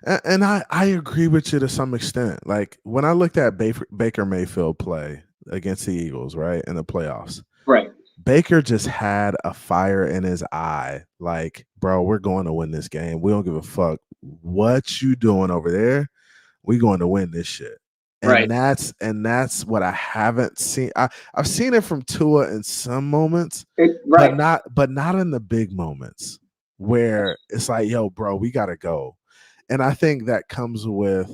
And I agree with you to some extent. Like when I looked at Baker Mayfield play against the Eagles, right, in the playoffs, right? Baker just had a fire in his eye. Like, bro, we're going to win this game. We don't give a fuck what you doing over there. We're going to win this shit. And right. That's what I haven't seen. I've seen it from Tua in some moments, right. but not in the big moments where it's like, yo, bro, we gotta go. And I think that comes with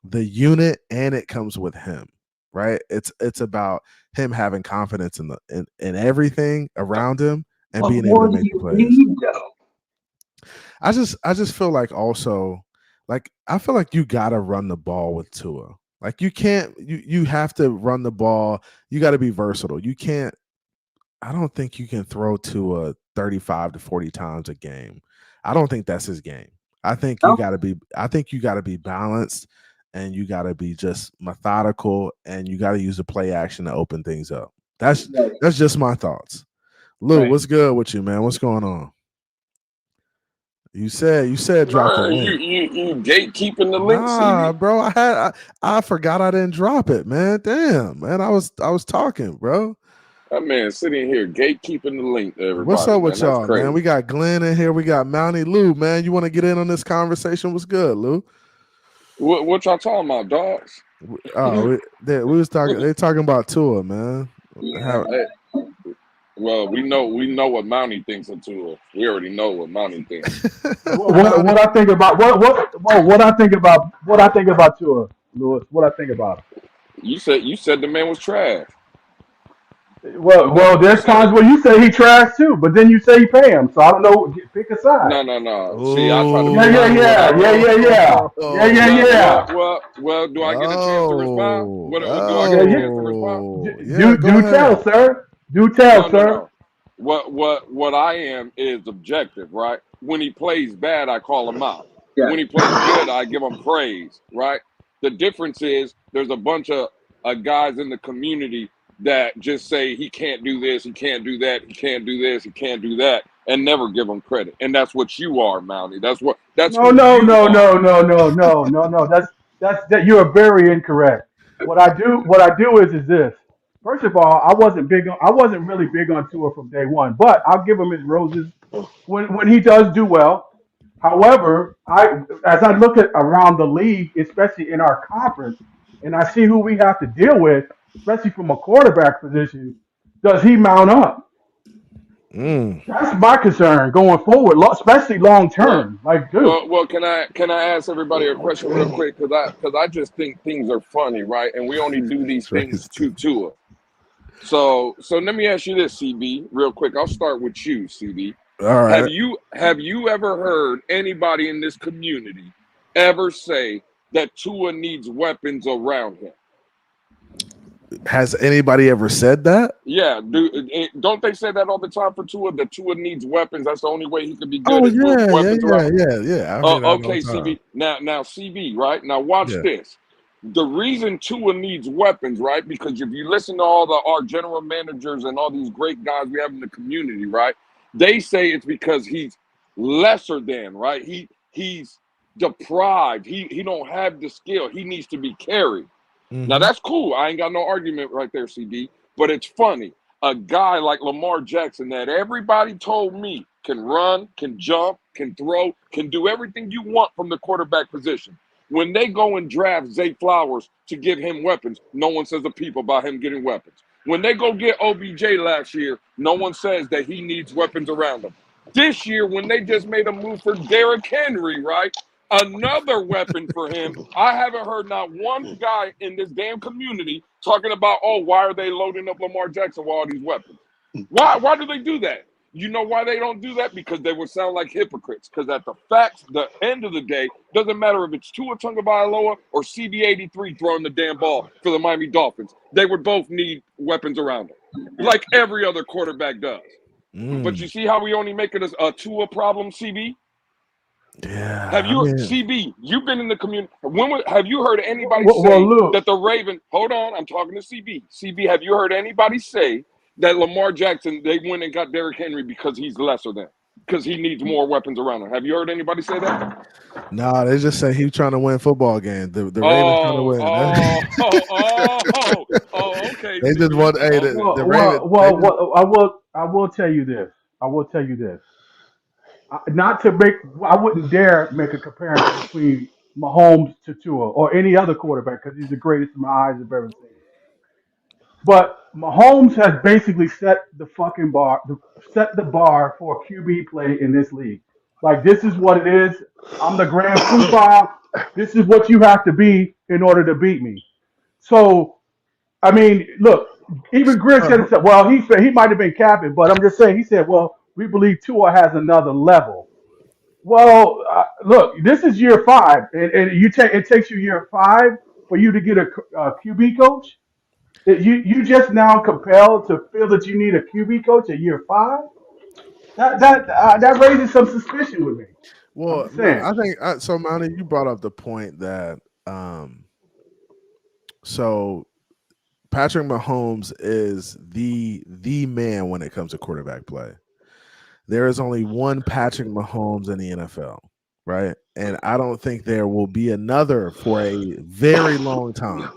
the unit and it comes with him, right? It's about him having confidence in everything around him and being able to make the plays. I just feel like also, like I feel like you gotta run the ball with Tua. Like you can't, you have to run the ball. You got to be versatile. You can't. I don't think you can throw Tua 35 to 40 times a game. I don't think that's his game. I think you got to be. I think you got to be balanced, and you got to be just methodical, and you got to use the play action to open things up. That's just my thoughts. Lou, what's good with you, man? What's going on? You said drop the link. You gatekeeping the link, nah, bro. I forgot I didn't drop it, man. Damn, man. I was talking, bro. That man sitting here gatekeeping the link to everybody. What's up with y'all, man? We got Glenn in here. We got Mountie. Lou, man. You want to get in on this conversation? What's good, Lou? What y'all talking about, dogs? Oh, we was talking. They talking about Tua, man. Well, we know what Mountie thinks of Tua. We already know what Mountie thinks. what I think about what I think about Tua, Lewis. What I think about him. You said the man was trash. Well, there's times where you say he trash too, but then you say you pay him. So I don't know. Pick a side. No. See, I try to. Yeah. Well, do I get a chance to respond? Do I get a chance to respond? Do tell, sir. Do tell, sir. No. What I am is objective, right? When he plays bad, I call him out. Yeah. When he plays good, I give him praise, right? The difference is there's a bunch of guys in the community that just say he can't do this, he can't do that, he can't do this, he can't do that, and never give him credit. And that's what you are, Mountie. No. That's you are very incorrect. What I do is this. First of all, I wasn't really big on Tua from day one, but I'll give him his roses when he does do well. However, as I look at around the league, especially in our conference, and I see who we have to deal with, especially from a quarterback position, does he mount up? That's my concern going forward, especially long term. Well, can I ask everybody a question real quick? Because I just think things are funny, right? And we only do these things to Tua. So let me ask you this, CB, real quick. I'll start with you, CB. All right. Have you ever heard anybody in this community ever say that Tua needs weapons around him? Has anybody ever said that? Yeah, don't they say that all the time for Tua? That Tua needs weapons. That's the only way he could be good. Oh, yeah. Okay, CB. Now, CB, right? Now, watch this. The reason Tua needs weapons, right? Because if you listen to all our general managers and all these great guys we have in the community, right? They say it's because he's lesser than, right? He's deprived. He don't have the skill. He needs to be carried. Mm-hmm. Now, that's cool. I ain't got no argument right there, CD. But it's funny. A guy like Lamar Jackson that everybody told me can run, can jump, can throw, can do everything you want from the quarterback position. When they go and draft Zay Flowers to give him weapons, no one says a peep about him getting weapons. When they go get OBJ last year, no one says that he needs weapons around him. This year, when they just made a move for Derrick Henry, right? Another weapon for him. I haven't heard not one guy in this damn community talking about, oh, why are they loading up Lamar Jackson with all these weapons? Why do they do that? You know why they don't do that? Because they would sound like hypocrites. Because at the end of the day, doesn't matter if it's Tua Tagovailoa or CB83 throwing the damn ball for the Miami Dolphins. They would both need weapons around them, like every other quarterback does. But you see how we only make it a Tua problem, CB? Yeah. CB, you've been in the community. Have you heard anybody say that the Ravens? Hold on, I'm talking to CB. CB, have you heard anybody say that Lamar Jackson, they went and got Derrick Henry because he's lesser than, because he needs more weapons around him? Have you heard anybody say that? No, they just say he's trying to win football games. The Ravens trying to win. Okay. They just want the Ravens. I will tell you this. I wouldn't dare make a comparison between Mahomes to Tua or any other quarterback because he's the greatest in my eyes I've ever seen. But Mahomes has basically set the bar for QB play in this league. Like, this is what it is. I'm the grand poobah. This is what you have to be in order to beat me. So, I mean, look, even Grier said, well, he might have been capping, but I'm just saying, he said, well, we believe Tua has another level. Well, look, this is year 5, and it takes you year 5 for you to get a QB coach. You just now compelled to feel that you need a QB coach at year 5? That raises some suspicion with me. Well, I think so. Mounty, you brought up the point that so Patrick Mahomes is the man when it comes to quarterback play. There is only one Patrick Mahomes in the NFL, right? And I don't think there will be another for a very long time.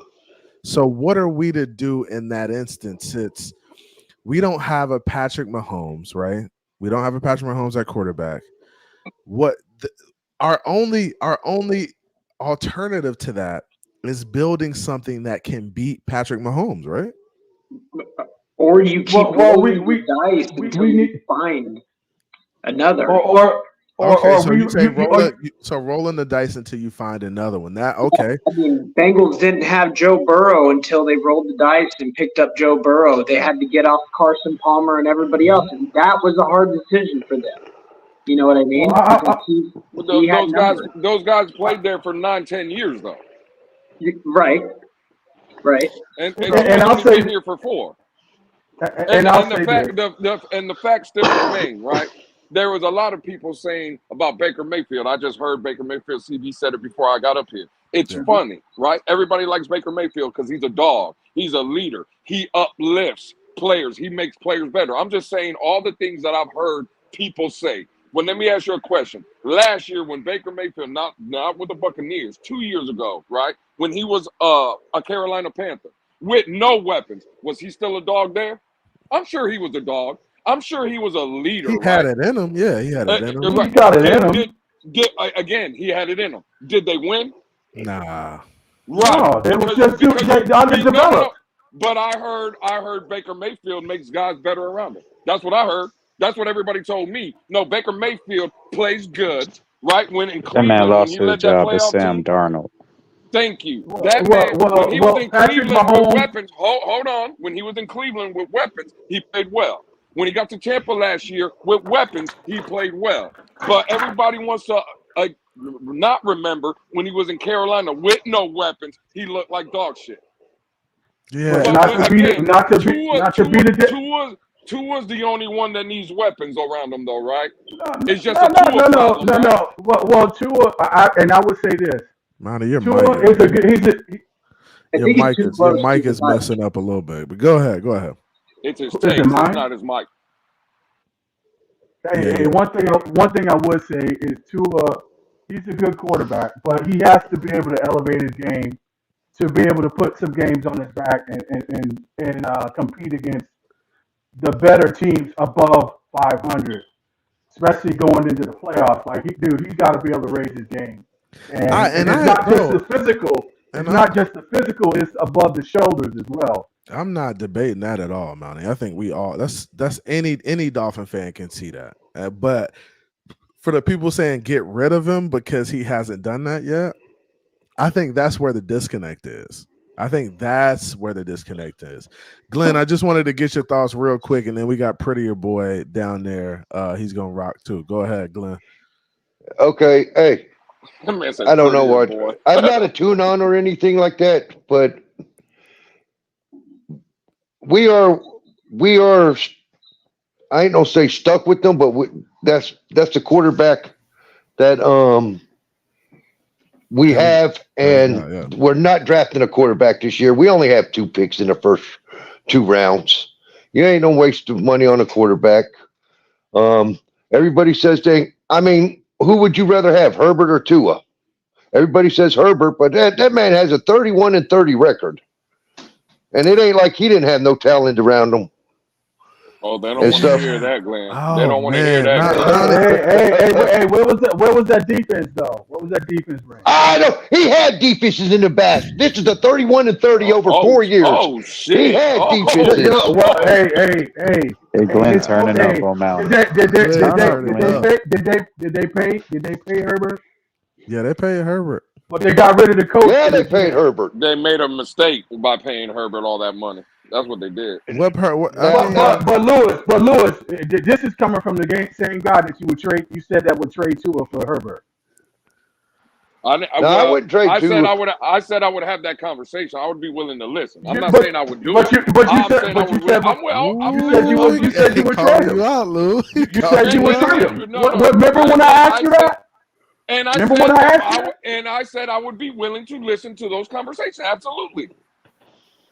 So what are we to do in that instance? It's we don't have a Patrick Mahomes, right? We don't have a Patrick Mahomes at quarterback. Our only alternative to that is building something that can beat Patrick Mahomes, right? Or you keep rolling the dice until you find another. So rolling the dice until you find another one. Okay. I mean, Bengals didn't have Joe Burrow until they rolled the dice and picked up Joe Burrow. They had to get off Carson Palmer and everybody else, and that was a hard decision for them. You know what I mean? Those guys played there for 9-10 years, though. Right. And I'll say here for 4. And the fact still remain, right? There was a lot of people saying about Baker Mayfield. I just heard Baker Mayfield. CB said it before I got up here. It's funny, right? Everybody likes Baker Mayfield because he's a dog. He's a leader. He uplifts players. He makes players better. I'm just saying all the things that I've heard people say. Well, let me ask you a question. Last year, when Baker Mayfield, not with the Buccaneers, 2 years ago, right, when he was a Carolina Panther with no weapons, was he still a dog there? I'm sure he was a dog. I'm sure he was a leader. He had it in him. Yeah, he had it in him. He got it in him. Again, he had it in him. Did they win? Nah. Right. No, they were just underdeveloped. But I heard Baker Mayfield makes guys better around him. That's what I heard. That's what everybody told me. No, Baker Mayfield plays good, right? When in Cleveland, that man lost his job as Sam Darnold. Thank you. That man, when he was in Cleveland with weapons, hold on. When he was in Cleveland with weapons, he played well. When he got to Tampa last year with weapons, he played well. But everybody wants to not remember when he was in Carolina with no weapons, he looked like dog shit. Yeah, Tua's the only one that needs weapons around him, though, right? It's just no. Well, Tua, and I would say this. Monty, your mic is messing up a little bit. But go ahead. It's his taste. It's not his mic. Hey, one thing I would say is Tua, he's a good quarterback, but he has to be able to elevate his game to be able to put some games on his back and compete against the better teams above 500, especially going into the playoffs. Like, he's got to be able to raise his game. And it's not just the physical. It's not just the physical. It's above the shoulders as well. I'm not debating that at all, Mountie. I think we all that's any Dolphin fan can see that. But for the people saying get rid of him because he hasn't done that yet, I think that's where the disconnect is. Glenn, I just wanted to get your thoughts real quick, and then we got Prettier Boy down there. He's gonna rock too. Go ahead, Glenn. Okay, hey, I don't know what. Boy. I'm not a tune on or anything like that, but we are. I ain't gonna say stuck with them, but that's the quarterback that we have, and we're not drafting a quarterback this year. We only have 2 picks in the first 2 rounds. You ain't no waste of money on a quarterback. Everybody says who would you rather have, Herbert or Tua? Everybody says Herbert, but that man has a 31-30 record, and it ain't like he didn't have no talent around him. Oh, they don't want to hear that, Glenn. They don't want to hear that. Hey, where was that defense though? What was that defense bring? I know he had defenses in the back. This is a 31-30 over 4 years. Oh shit! He had defenses. Hey, Glenn turning up on Mount. Did they pay Herbert? Yeah, they paid Herbert. But they got rid of the coach. Yeah, they paid Herbert. They made a mistake by paying Herbert all that money. That's what they did. But Lewis, this is coming from the same guy that you would trade. You said that would trade Tua for Herbert. I wouldn't trade Tua. I said I would have that conversation. I would be willing to listen. I'm not saying I would do it. You said you would trade him. You said you would trade him. Remember when I asked you that? And I said I would be willing to listen to those conversations. Absolutely.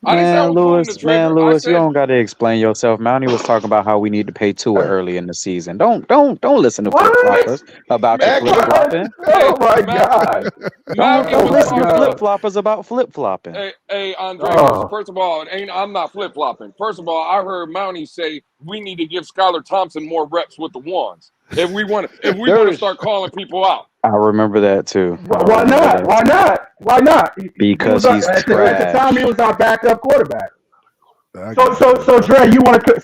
Man, Lewis, you don't got to explain yourself. Mountie was talking about how we need to pay Tua early in the season. Don't listen to flip-floppers about your flip-flopping. Oh my God! Don't listen to flip-floppers about flip-flopping. Hey, Andre. First of all, I'm not flip-flopping. First of all, I heard Mountie say we need to give Skyler Thompson more reps with the ones if we want to start calling people out. I remember that too. Why not? Because he's trash. At the time, he was our backup quarterback. So Dre, you want to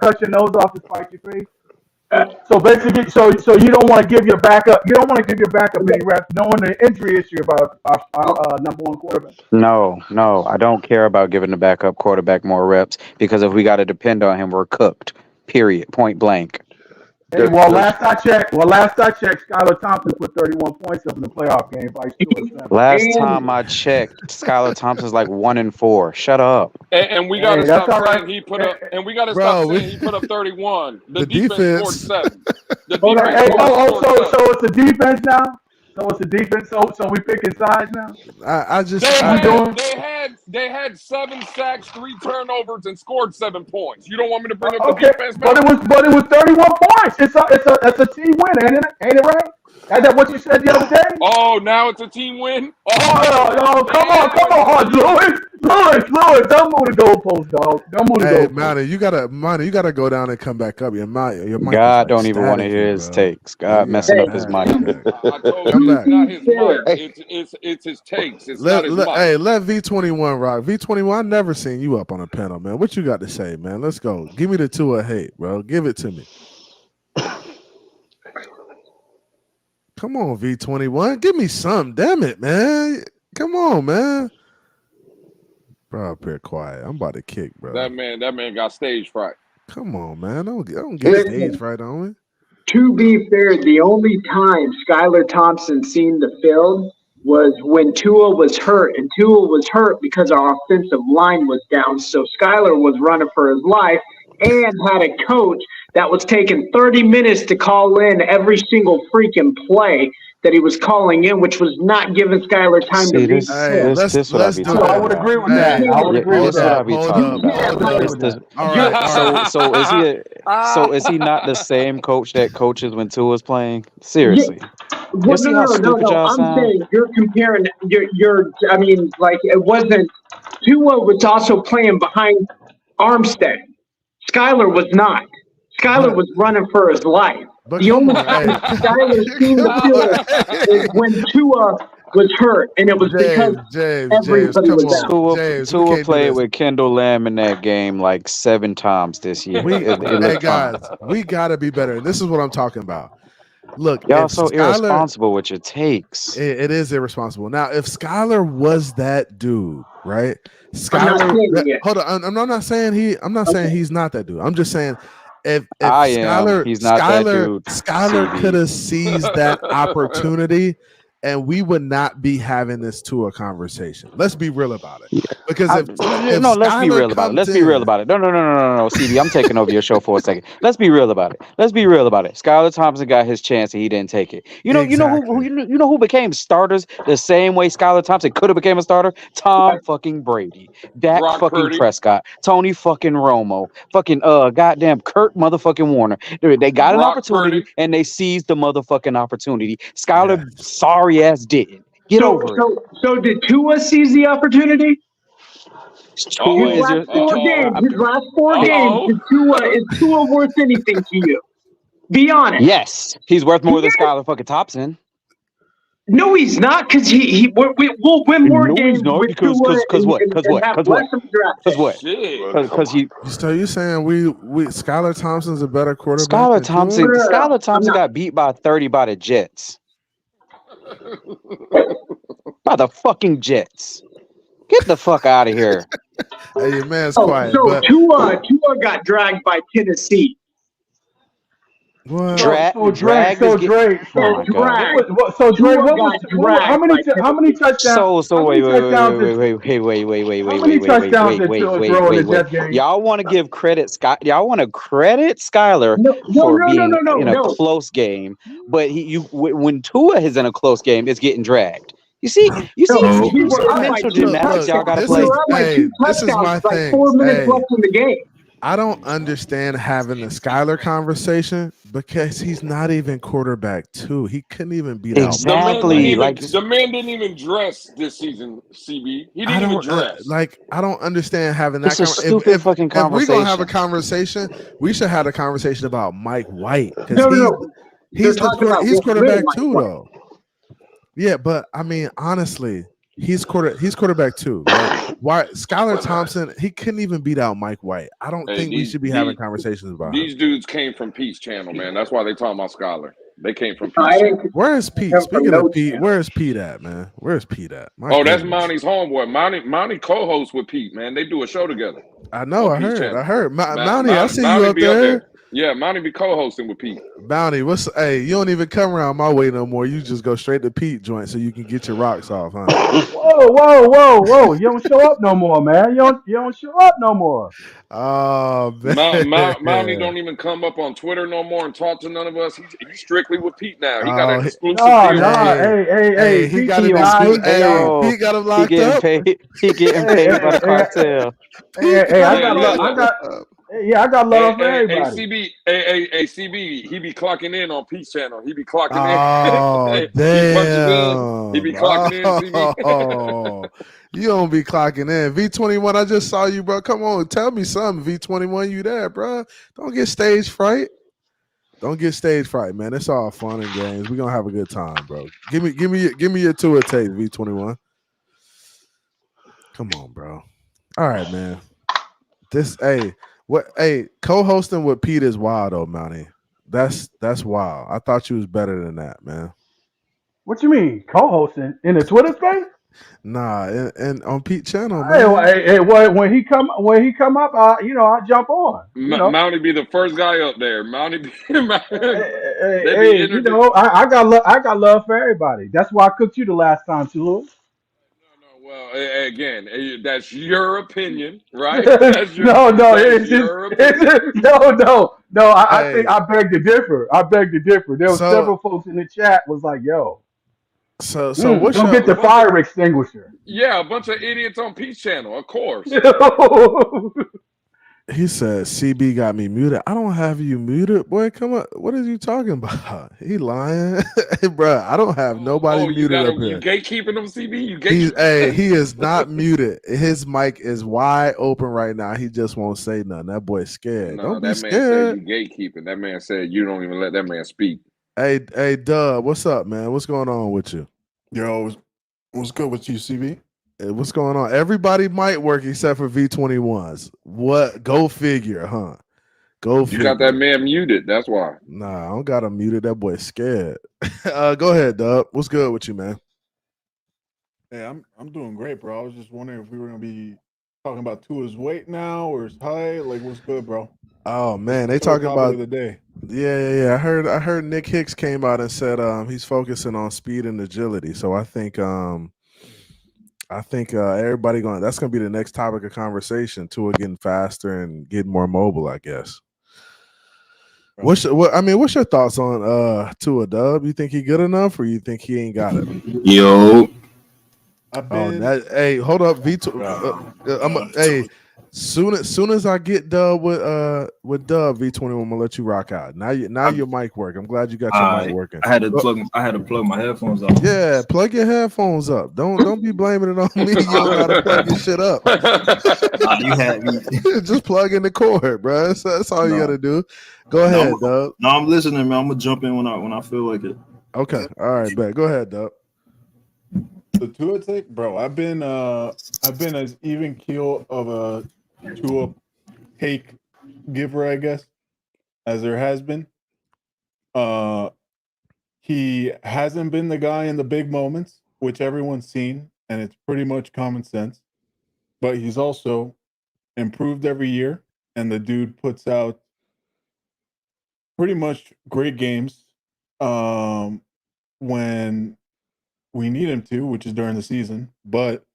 cut your nose off to spite your face? So basically, so you don't want to give your backup. You don't want to give your backup any reps, knowing the injury issue about our number 1 quarterback. No, I don't care about giving the backup quarterback more reps because if we got to depend on him, we're cooked. Period. Point blank. Hey, last I checked, Skyler Thompson put 31 points up in the playoff game. Last time I checked, Skyler Thompson's like 1-4. Shut up. And we got to stop saying he put up. And we got to stop saying he put up 31. The defense scored 7. So it's the defense now. So it's a defense. So we picking sides now. They had 7 sacks, 3 turnovers, and scored 7 points. You don't want me to bring up the defense, man? But it was 31 points. It's a team win, ain't it right? Is that what you said the other day? Oh, now it's a team win. Come on, Lewis, don't move the goalpost, dog. Don't move the goalpost. Monty, you gotta go down and come back up. Your mic God don't even want to hear his takes. God messing up his mic. I told you it's not his mic. It's his takes. It's not his mic. Hey, let V21 rock. V21, I never seen you up on a panel, man. What you got to say, man? Let's go. Give me the Tua hate, bro. Give it to me. Come on, V21. Give me some. Damn it, man. Come on, man. Bro, up here quiet. I'm about to kick, bro. That man got stage fright. Come on, man. Don't get stage fright on me. To be fair, the only time Skyler Thompson seen the field was when Tua was hurt, and Tua was hurt because our offensive line was down. So Skyler was running for his life and had a coach that was taking 30 minutes to call in every single freaking play that he was calling in, which was not giving Skyler time to be. I would agree with that. I would agree with that. So is he not the same coach that coaches when Tua's playing? Seriously. No. I'm saying you're comparing. I mean, like it wasn't. Tua was also playing behind Armstead. Skyler was not. Skyler was running for his life. But the only time Skyler seemed to feel is when Tua was hurt, and it was because everybody was out. Tua played with Kendall Lamb in that game like 7 times this year. Hey guys, we gotta be better. This is what I'm talking about. Look, y'all so irresponsible with your takes. It is irresponsible. Now, if Skyler was that dude, right? Skyler, hold on. I'm not saying he's not that dude. I'm just saying if Skyler could have seized that opportunity, and we would not be having this Tua conversation. Let's be real about it. Because let's be real about it. Let's be real about it. No, CB, I'm taking over your show for a second. Let's be real about it. Skyler Thompson got his chance and he didn't take it. You know who became starters the same way Skyler Thompson could have became a starter? Tom fucking Brady, Dak fucking Prescott, Tony fucking Romo, fucking goddamn Kurt motherfucking Warner. They got an opportunity and they seized the motherfucking opportunity. Skyler, sorry ass didn't. Get over it. So did Tua seize the opportunity? His last 4 games, is Tua worth anything to you? Be honest. Yes, he's worth more than Skyler fucking Thompson. No, he's not, because we'll win more games with Tua. Because what? So you saying we Skyler Thompson's a better quarterback? Skyler Thompson got beat by 30 by the Jets. By the fucking Jets. Get the fuck out of here. Hey, your man's quiet. So Tua got dragged by Tennessee. What? How many touchdowns? Wait. Y'all want to give credit, y'all want to credit Skyler for being in a close game, but when Tua is in a close game, it's getting dragged. You see mental gymnastics y'all gotta play. This is my thing. 4 minutes left in the game. I don't understand having the Skyler conversation because he's not even quarterback 2. He couldn't even beat out. Exactly. The man didn't even dress this season, CB. He didn't even dress. I don't understand having that conversation. If we're gonna have a conversation, we should have a conversation about Mike White. He's quarterback 2 though. Yeah, but I mean, honestly, he's quarterback 2. Right? Why Skyler Thompson? He couldn't even beat out Mike White. I don't think we should be having conversations about these dudes came from Pete's channel, man. That's why they talking about Skyler. They came from Pete's. Where is Pete? Speaking of Pete, where is Pete at, man? Where is Pete at? That's Monty's homeboy. Monty co-hosts with Pete, man. They do a show together. I know. I heard. Monty, I see you up there. Yeah, Monty be co-hosting with Pete. Bounty, you don't even come around my way no more. You just go straight to Pete joint so you can get your rocks off, huh? Whoa. You don't show up no more, man. You don't show up no more. Oh, man. Mounty don't even come up on Twitter no more and talk to none of us. He's strictly with Pete now. He got an exclusive deal. Hey, he got an exclusive. He got him locked up. He getting paid by the cartel. I got love for everybody. CB, he be clocking in on Pete's channel. He be clocking in. Oh, damn. He be clocking in, CB. Oh, you don't be clocking in. V21, I just saw you, bro. Come on, tell me something. V21, you there, bro. Don't get stage fright. Man. It's all fun and games. We're gonna have a good time, bro. Give me your tour tape, V21. Come on, bro. All right, man. Co-hosting with Pete is wild though, Mounty. That's wild. I thought you was better than that, man. What you mean, co-hosting in the Twitter space? Nah, and on Pete channel, man. Hey, when he come up, I jump on. Mounty be the first guy up there. Mounty be. I got love for everybody. That's why I cooked you the last time, too. Well, again, that's your opinion, right? No. I think I beg to differ. There was several folks in the chat was like, "Yo, so what's don't get the fire extinguisher?" Yeah, a bunch of idiots on Pete's channel, of course. He said CB got me muted. I don't have you muted, boy. Come on, what are you talking about? He lying, bro. I don't have nobody muted up here. You gatekeeping him, CB? You gatekeeping? Hey, he is not muted. His mic is wide open right now. He just won't say nothing. That boy's scared. No, don't be that scared. man said you gatekeeping. That man said you don't even let that man speak. Hey, Dub, what's up, man? What's going on with you? Yo, what's good with you, CB? What's going on? Everybody might work except for V21s. What? Go figure, huh? Go figure. You got that man muted. That's why. Nah, I don't got him muted. That boy's scared. Go ahead, Dub. What's good with you, man? Hey, I'm doing great, bro. I was just wondering if we were gonna be talking about Tua's weight now or his height. Like, what's good, bro? Oh man, they talking about the day. Yeah. I heard Nick Hicks came out and said he's focusing on speed and agility. So I think everybody that's gonna be the next topic of conversation. Tua getting faster and getting more mobile, I guess. What's your thoughts on Tua, Dub? You think he good enough, or you think he ain't got it? Yo, hey, hold up, V2. Hey, soon as I get Dub with Dub V21, I'm gonna let you rock out. Now your mic work. I'm glad you got your mic working. I had to plug my headphones up. Yeah, plug your headphones up. Don't be blaming it on me. You don't know how to plug your shit up. You had me. Just plug in the cord, bro. That's all you gotta do. Go ahead, Dub. No, I'm listening, man. I'm gonna jump in when I feel like it. Okay, all right, bet. Go ahead, Dub. The Tua take, bro. I've been as even keel of a Tua take giver, I guess, as there has been. He hasn't been the guy in the big moments, which everyone's seen, and it's pretty much common sense. But he's also improved every year, and the dude puts out pretty much great games when we need him to, which is during the season, but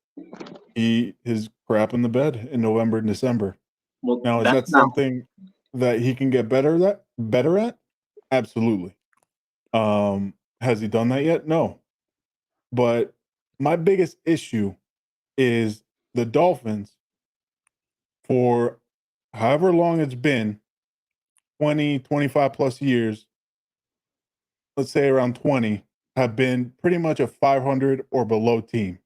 he is crap in the bed in November and December. Well, now, is that something that he can get better at? Absolutely. Has he done that yet? No. But my biggest issue is the Dolphins, for however long it's been, 20, 25 plus years, let's say around 20, have been pretty much a 500 or below team.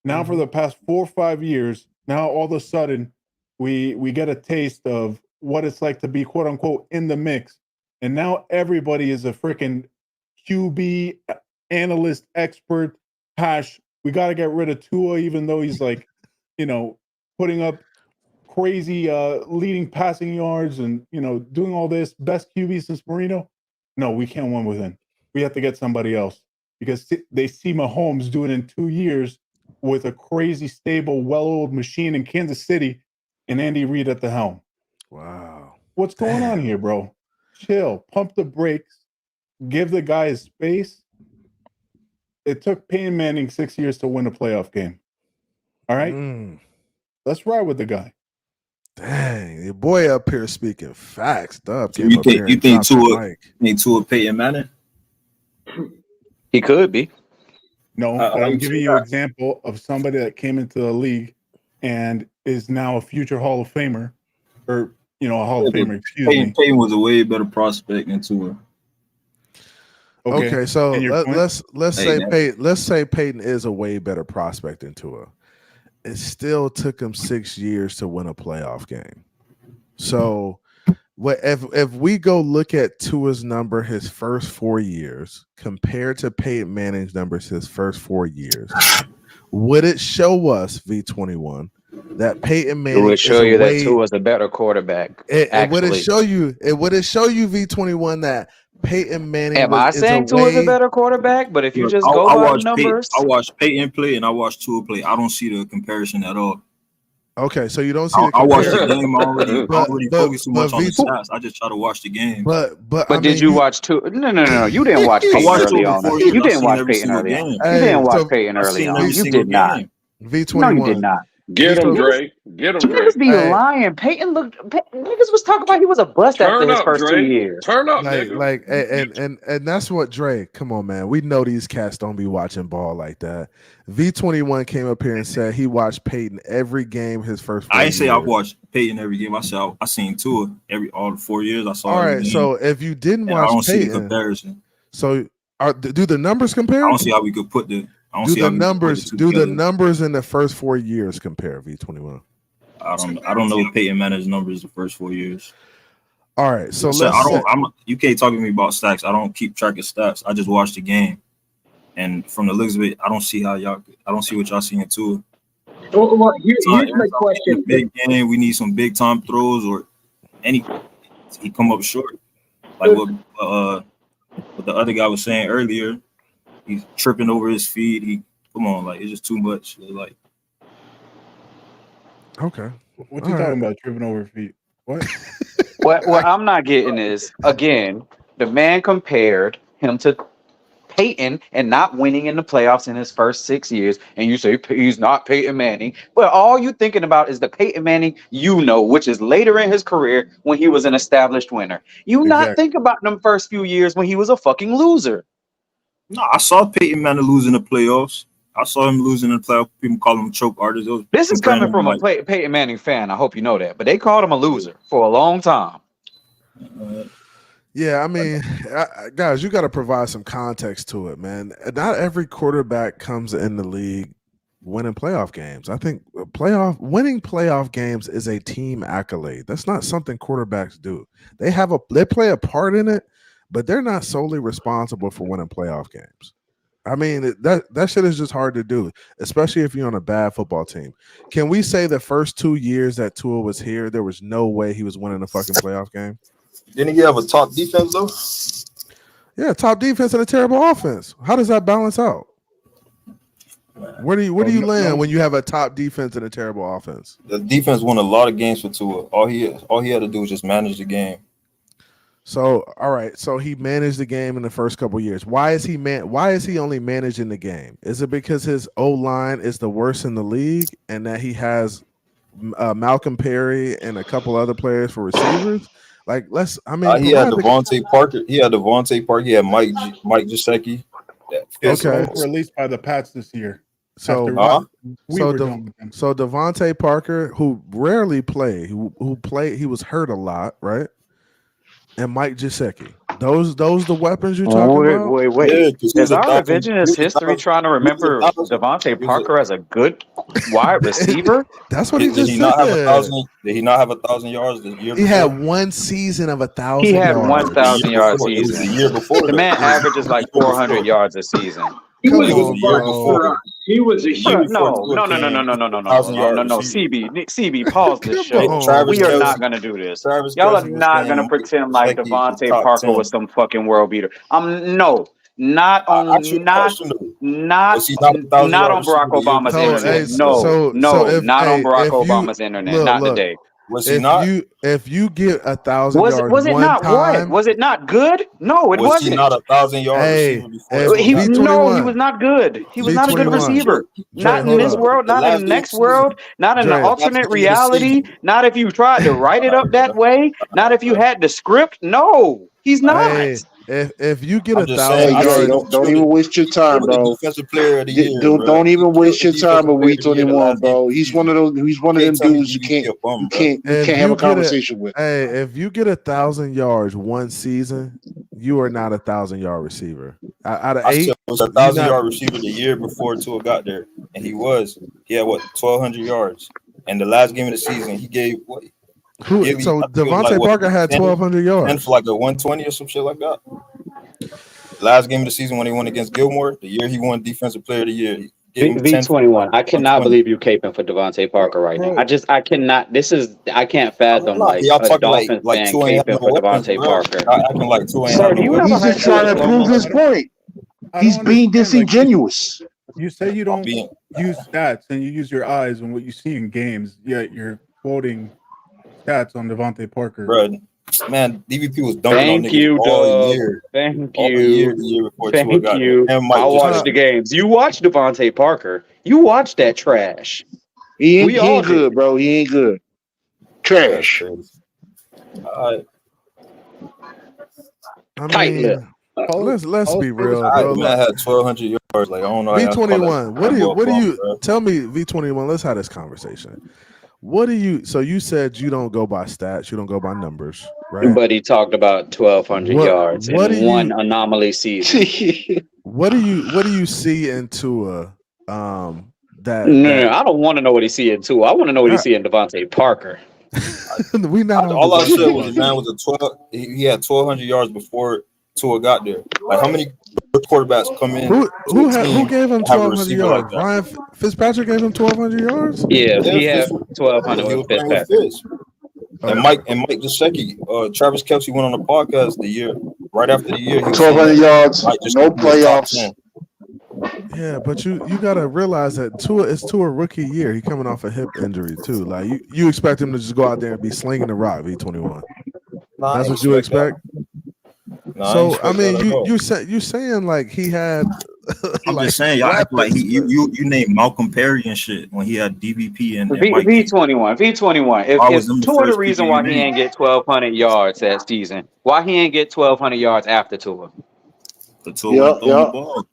Now, for the past 4 or 5 years, now all of a sudden we get a taste of what it's like to be quote unquote in the mix. And now everybody is a freaking QB analyst expert. We got to get rid of Tua, even though he's like, putting up crazy leading passing yards and, doing all this, best QB since Marino. No, we can't win with him. We have to get somebody else because they see Mahomes do it in 2 years with a crazy, stable, well-oiled machine in Kansas City and Andy Reid at the helm. Wow. What's going on here, bro? Chill. Pump the brakes. Give the guy his space. It took Peyton Manning 6 years to win a playoff game. All right? Let's ride with the guy. Dang, your boy up here speaking facts. Dub. So you think Tua Peyton Manning? He could be. No, but I'm giving you an example of somebody that came into the league and is now a future Hall of Famer, or a Hall of Famer. Excuse me. Peyton was a way better prospect than Tua. Okay, so let's say Peyton is a way better prospect than Tua. It still took him 6 years to win a playoff game. So if we go look at Tua's number his first 4 years compared to Peyton Manning's numbers his first 4 years, would it show us, V21, that Peyton Manning would show you that Tua's a better quarterback? Would it show you V21 that Peyton Manning? Am I saying Tua's a better quarterback? But if you just go by numbers, I watched Peyton play and I watched Tua play. I don't see the comparison at all. Okay, so you don't see. I watched the game already. Focused too much on the stats. I just try to watch the game. But did you watch Tua? No. You didn't watch Peyton early on. You didn't watch Peyton early on. You didn't watch Peyton early on. You did not. V21. No, you did not. Get him, Dre. Get him, Dre. Niggas be lying. Peyton niggas was talking about he was a bust after his first 2 years. Turn up, nigga. Like, and that's what Dre. Come on, man. We know these cats don't be watching ball like that. V21 came up here and said he watched Peyton every game his first. I ain't say I watched Peyton every game. I said I seen Tua all the 4 years. I saw. All right, so if you didn't watch I don't Peyton, see the comparison. So do the numbers compare? I don't see how we could put the. Do the numbers in the first 4 years compare? V21. I don't know if Peyton managed numbers the first 4 years. All right, so you can't talk to me about stats. I don't keep track of stats. I just watch the game, and from the looks of it, I don't see what y'all seeing too. Well, here's my question. Big game. We need some big time throws or anything. He come up short, like what the other guy was saying earlier. He's tripping over his feet. Come on, like it's just too much. Like, okay, what you talking about? Tripping over feet? What? What I'm not getting is, again, the man compared him to Peyton and not winning in the playoffs in his first 6 years, and you say he's not Peyton Manning. Well, all you thinking about is the Peyton Manning which is later in his career when he was an established winner. Not think about them first few years when he was a fucking loser. No, I saw Peyton Manning lose in the playoffs. I saw him losing in the playoffs. People call him choke artist. This is coming from a Peyton Manning fan. I hope you know that. But they called him a loser for a long time. Yeah, I mean, guys, you got to provide some context to it, man. Not every quarterback comes in the league winning playoff games. I think winning playoff games is a team accolade. That's not something quarterbacks do. They play a part in it, but they're not solely responsible for winning playoff games. I mean, that shit is just hard to do, especially if you're on a bad football team. Can we say the first 2 years that Tua was here, there was no way he was winning a fucking playoff game? Didn't he have a top defense, though? Yeah, top defense and a terrible offense. How does that balance out? Where do you land when you have a top defense and a terrible offense? The defense won a lot of games for Tua. All he had to do was just manage the game. So, all right. So he managed the game in the first couple of years. Why is he only managing the game? Is it because his O-line is the worst in the league and that he has Malcolm Perry and a couple other players for receivers? Like, he had Devontae Parker. He had Mike Gesicki. Okay, released by the Pats this year. So Devontae Parker, who rarely played, he was hurt a lot, right? And Mike Gesicki. Those the weapons you're talking about? Wait. Yeah, is our revisionist history trying to remember Devontae Parker as a good wide receiver? That's what he just said. Did he not have 1,000 yards the year before? He had one season of 1,000 yards. He had 1,000 yards season. The year before. The man averages like 400 yards a season. He was a huge no. CB, pause this show. We are not gonna do this. Y'all are not gonna pretend like Devontae Parker was some fucking world beater. Not on Barack Obama's internet. Not on Barack Obama's internet. Not today. Was he not? If you get 1,000 yards, was it not what? Was it not good? No, it wasn't. Was he not 1,000 yards? He was not good. He was not a good receiver. Not in this world. Not in the next world. Not in the alternate reality. Not if you tried to write it up that way. Not if you had the script. No, he's not. If you get 1,000 yards, don't even waste your time, bro. Defensive player of the year, don't even waste your time with week 21, bro. He's one of them dudes you can't have a conversation with. Hey, if you get 1,000 yards one season, you are not 1,000-yard receiver. Out of 8, was a 1,000-yard receiver the year before Tua got there, and he had 1,200 yards. And the last game of the season, he gave what? So Devontae Parker had 1,200 yards. And for like a 120 or some shit like that. Last game of the season when he won against Gilmore, the year he won Defensive Player of the Year. V21. I cannot believe you caping for Devontae Parker right now. I cannot. I can't fathom like a Dolphins fan caping for Devontae Parker. Sir, he's just trying to prove his point. He's being disingenuous. You say you don't use stats and you use your eyes and what you see in games, yet you're quoting stats on Devontae Parker. Bro, man, DVP was dunking on niggas all year. Thank all you. The year before Thank you. I watched the games. You watched Devontae Parker. You watched that trash. He ain't good, bro. He ain't good. Trash. I mean, let's be real, bro. Man had 1,200 yards. Like I don't know. V21. What do you tell me? V21. Let's have this conversation. What do you? So you said you don't go by stats. You don't go by numbers, right? But he talked about 1,200 yards in one anomaly season. What do you see in Tua? No, I don't want to know what he see in Tua. I want to know what he see in Devontae Parker. We not. All I said was the man was a 12. He had 1,200 yards before Tua got there. Like how many quarterbacks come in? Who gave him 1,200 yards? Ryan Fitzpatrick gave him 1,200 yards. Yeah, he had 1,200 with Fitzpatrick. And Mike Gesicki, Travis Kelce went on the podcast the year right after the year. 1,200 yards, no playoffs. Yeah, but you gotta realize that it's Tua rookie year. He coming off a hip injury too. Like you expect him to just go out there and be slinging the rock. V21. That's what you expect. So I mean, you saying like he had. I'm just saying, y'all act like you named Malcolm Perry and shit when he had DVP and V21. If Tua the reason why he ain't get 1,200 yards that season, why he ain't get 1,200 yards after Tua? The Tua ain't throwing the ball.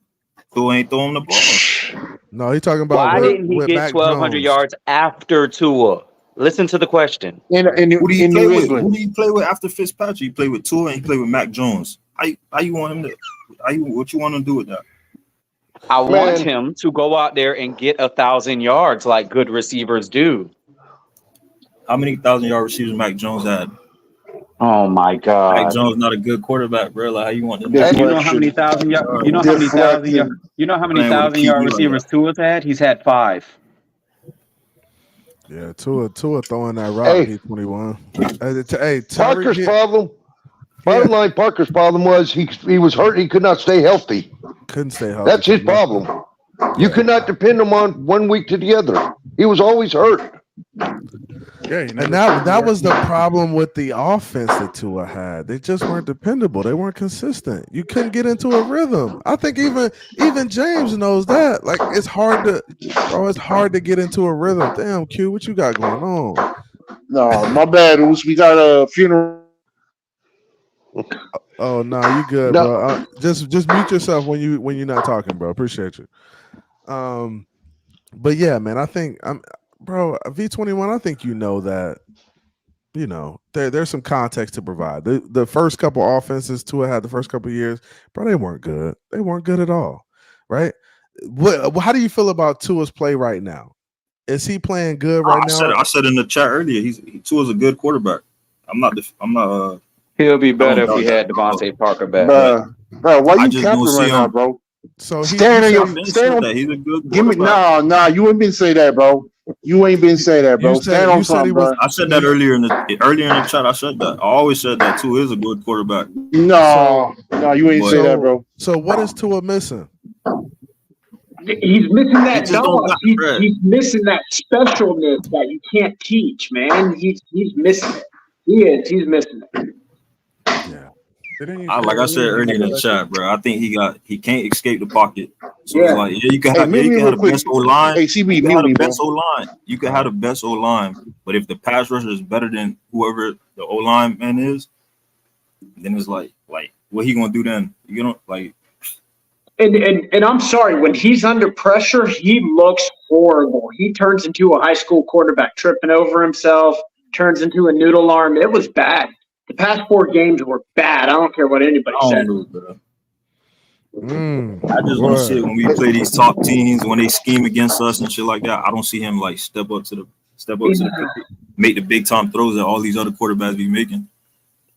Tua ain't throwing the ball. No, he talking about why didn't he get 1,200 yards after Tua? Listen to the question. Who do you play with after Fitzpatrick? You play with Tua and you play with Mac Jones. How you want him to? What you want to do with that? I want him to go out there and get 1,000 yards like good receivers do. How many 1,000-yard receivers Mac Jones had? Oh my God! Mac Jones not a good quarterback, bro. Like how you want him? You know how many 1,000-yard? You know how many 1,000-yard? You know how many 1,000-yard receivers Tua's had? He's had 5. Yeah, Tua throwing that rock. V21. Hey, Parker's problem. Bottom line, Parker's problem was he was hurt. He could not stay healthy. Couldn't stay healthy. That's his problem. You could not depend him on one week to the other. He was always hurt. Yeah, and that was the problem with the offense that Tua had. They just weren't dependable. They weren't consistent. You couldn't get into a rhythm. I think even James knows that. Like it's hard to get into a rhythm. Damn, Q, what you got going on? No, my bad. We got a funeral. Oh no, you good, bro. Just mute yourself when you're not talking, bro. Appreciate you. But yeah, man, I think bro, V21, I think you know that, there's some context to provide. The first couple offenses Tua had the first couple of years, bro, they weren't good. They weren't good at all, right? How do you feel about Tua's play right now? Is he playing good right now? I said in the chat earlier, Tua's a good quarterback. I'm not. He'll be better if we had Devontae Parker back. Bro, why you capping right now, bro? So stand on. He's a good give me no. You ain't been say that, bro. You ain't been say that, bro. Stand on something, bro. I said that earlier in the chat. I said that. I always said that Tua is a good quarterback. No, you ain't say that, bro. So what is Tua missing? He's missing that dog. He's missing that specialness that you can't teach, man. He's missing it. He's missing it. Yeah. Like I said earlier in the chat, bro. I think he can't escape the pocket. So it's like, you can have the best O-line. Hey, CB, you can have the best O-line. You can have the best O-line, but if the pass rusher is better than whoever the O-line man is, then it's like what he gonna do then? You know, like. And I'm sorry, when he's under pressure, he looks horrible. He turns into a high school quarterback tripping over himself, turns into a noodle arm. It was bad. The past 4 games were bad. I don't care what anybody said. I just want to see it when we play these top teams, when they scheme against us and shit like that. I don't see him like step up to the make the big time throws that all these other quarterbacks be making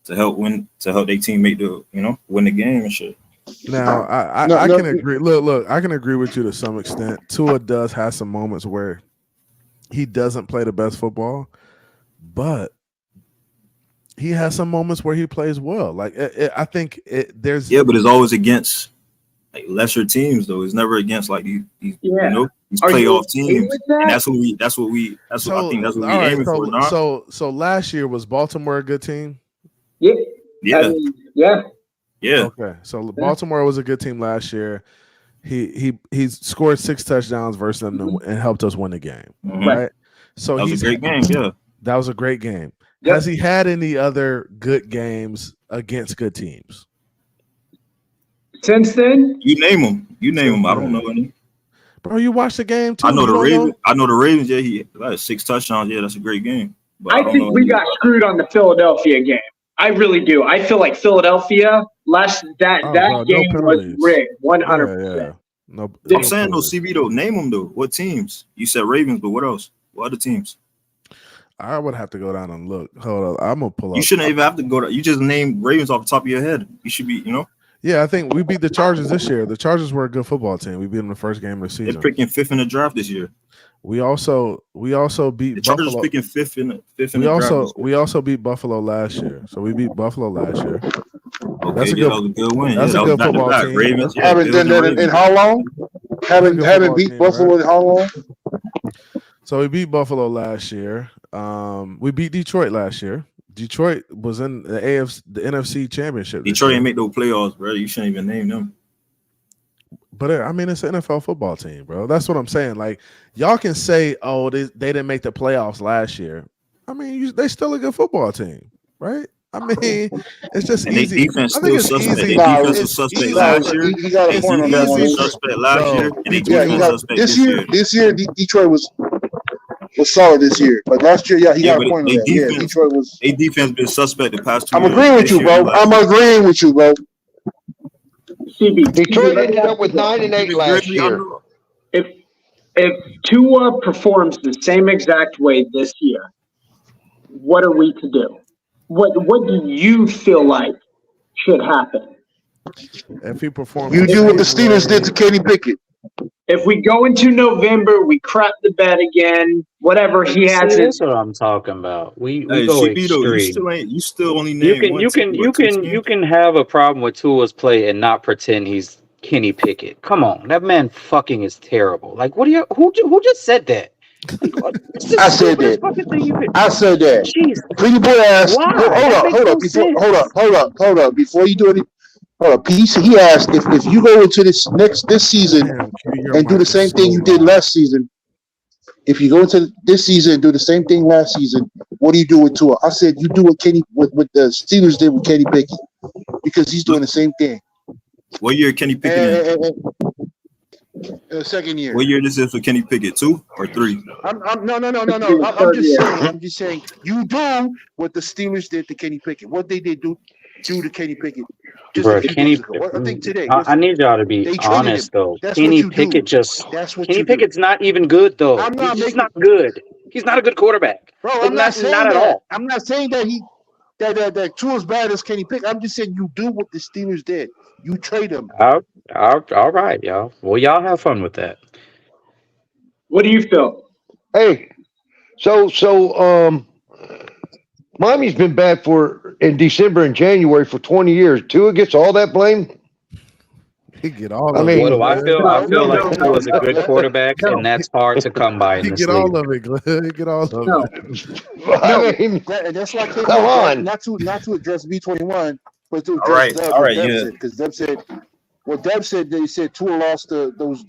to help their team make win the game and shit. Now I can agree. Look, I can agree with you to some extent. Tua does have some moments where he doesn't play the best football, but he has some moments where he plays well. Like I think there's but it's always against like lesser teams though. It's never against like these playoff teams. And that's what I think that's what we're aiming for now. So last year was Baltimore a good team? Yeah. Yeah. Okay. So Baltimore was a good team last year. He scored 6 touchdowns versus them and helped us win the game. Right. So that was a great game. Yeah, that was a great game. Yep. Has he had any other good games against good teams since then? You name them. I don't know any. Bro, you watched the game too. I know the Ravens. I know the Ravens. Yeah, he had 6 touchdowns. Yeah, that's a great game. But I think we got screwed on the Philadelphia game. I really do. I feel like Philadelphia that game was rigged 100%. Yeah. No, I'm saying though, CB though, name them though. What teams? You said Ravens, but what else? What other teams? I would have to go down and look. Hold on, I'm gonna pull up. You shouldn't even have to go. You just named Ravens off the top of your head. You should be, Yeah, I think we beat the Chargers this year. The Chargers were a good football team. We beat them the first game of the season. They're picking 5th in the draft this year. We also beat the Chargers Buffalo. Picking 5th in the draft. We also beat Buffalo last year. So we beat Buffalo last year. Okay, that's that was a good win. That's a good football team. Ravens, haven't done that in how long? Haven't beat Buffalo in how long? So we beat Buffalo last year. We beat Detroit last year. Detroit was in the NFC Championship. Detroit didn't make no playoffs, bro. You shouldn't even name them. But I mean, it's an NFL football team, bro. That's what I'm saying. Like, y'all can say, "Oh, they didn't make the playoffs last year." I mean, they still a good football team, right? I mean, it's just easy. Defense I think it's suspect. easy. Defense was suspect last year. He got a point on that one. Suspect last year, and they suspect this year. This year, Detroit was solid this year, but last year, he got a point on that. Yeah, Detroit was. A defense been suspect the past 2 I'm years. agreeing with you, bro. I'm agreeing with you, bro. Detroit ended up with 9-8 last year. If Tua performs the same exact way this year, what are we to do? What do you feel like should happen? If he performs, you do what the Steelers did to Kenny Pickett. If we go into November, we crap the bed again. Whatever he has. That's what I'm talking about. We go extreme. You still only name you can have a problem with Tua's play and not pretend he's Kenny Pickett. Come on, that man fucking is terrible. Like, what do you? Who just said that? I said that. I said that. Jeez. Pretty boy asked. Hold up. Before you do anything. Hold up. He asked if you go into this season and do the same thing you did last season. If you go into this season and do the same thing last season, what do you do with Tua? I said you do what what the Steelers did with Kenny Pickett because he's doing the same thing. What year Kenny Pickett in? Second year. What year this is for Kenny Pickett? 2 or 3? No. I'm just saying you do what the Steelers did to Kenny Pickett. What they did do to Kenny Pickett. Bro, Kenny, I think today. I need y'all to be honest though. Kenny Pickett Pickett's not even good though. He's not good. He's not a good quarterback. Bro, I'm not saying not at all. I'm not saying that Tua's bad as Kenny Pickett. I'm just saying you do what the Steelers did. You trade him. All right, y'all. Well, y'all have fun with that. What do you feel? Hey, so Miami's been bad in December and January for 20 years. Tua gets all that blame. He get all. I mean, what do I feel? I feel like Tua was a good quarterback, and that's hard to come by in this league. All of it, Glenn. He get all of it. I mean, that's why come on. Not to address B21, but to All address right, Deb because Deb said what Deb said. They said Tua lost those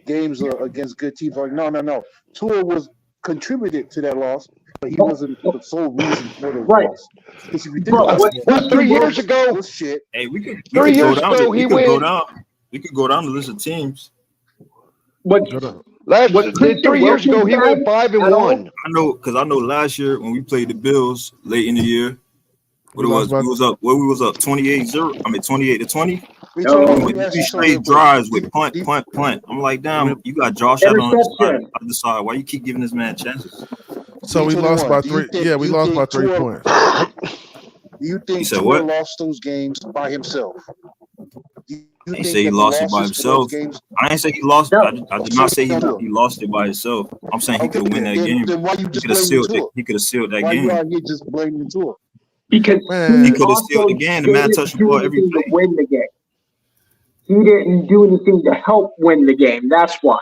games against good teams. Like no. Tua was contributed to that loss. But he wasn't the sole reason for the loss. Because if you think about 3 years ago, shit. Hey, we could 3 years ago he went. We could go down the list of teams. But 3 years ago he went 5-1. I know because last year when we played the Bills late in the year, we was up 28-0. I mean 28-20. We straight drives with punt. I'm like, damn, you got Josh Allen on the side. I decide why you keep giving this man chances. So we lost by 3. We lost by 3 points. Do you think Tua lost those games by himself? I ain't say he lost it by himself. I ain't say he lost it. I did not say he lost it by himself. I'm saying he could win that game. He could have sealed it. He could have sealed that game. Why are you just blaming Tua? Because he could have sealed the game. The man touched the ball every play. Win the game. He didn't do anything to help win the game. That's why.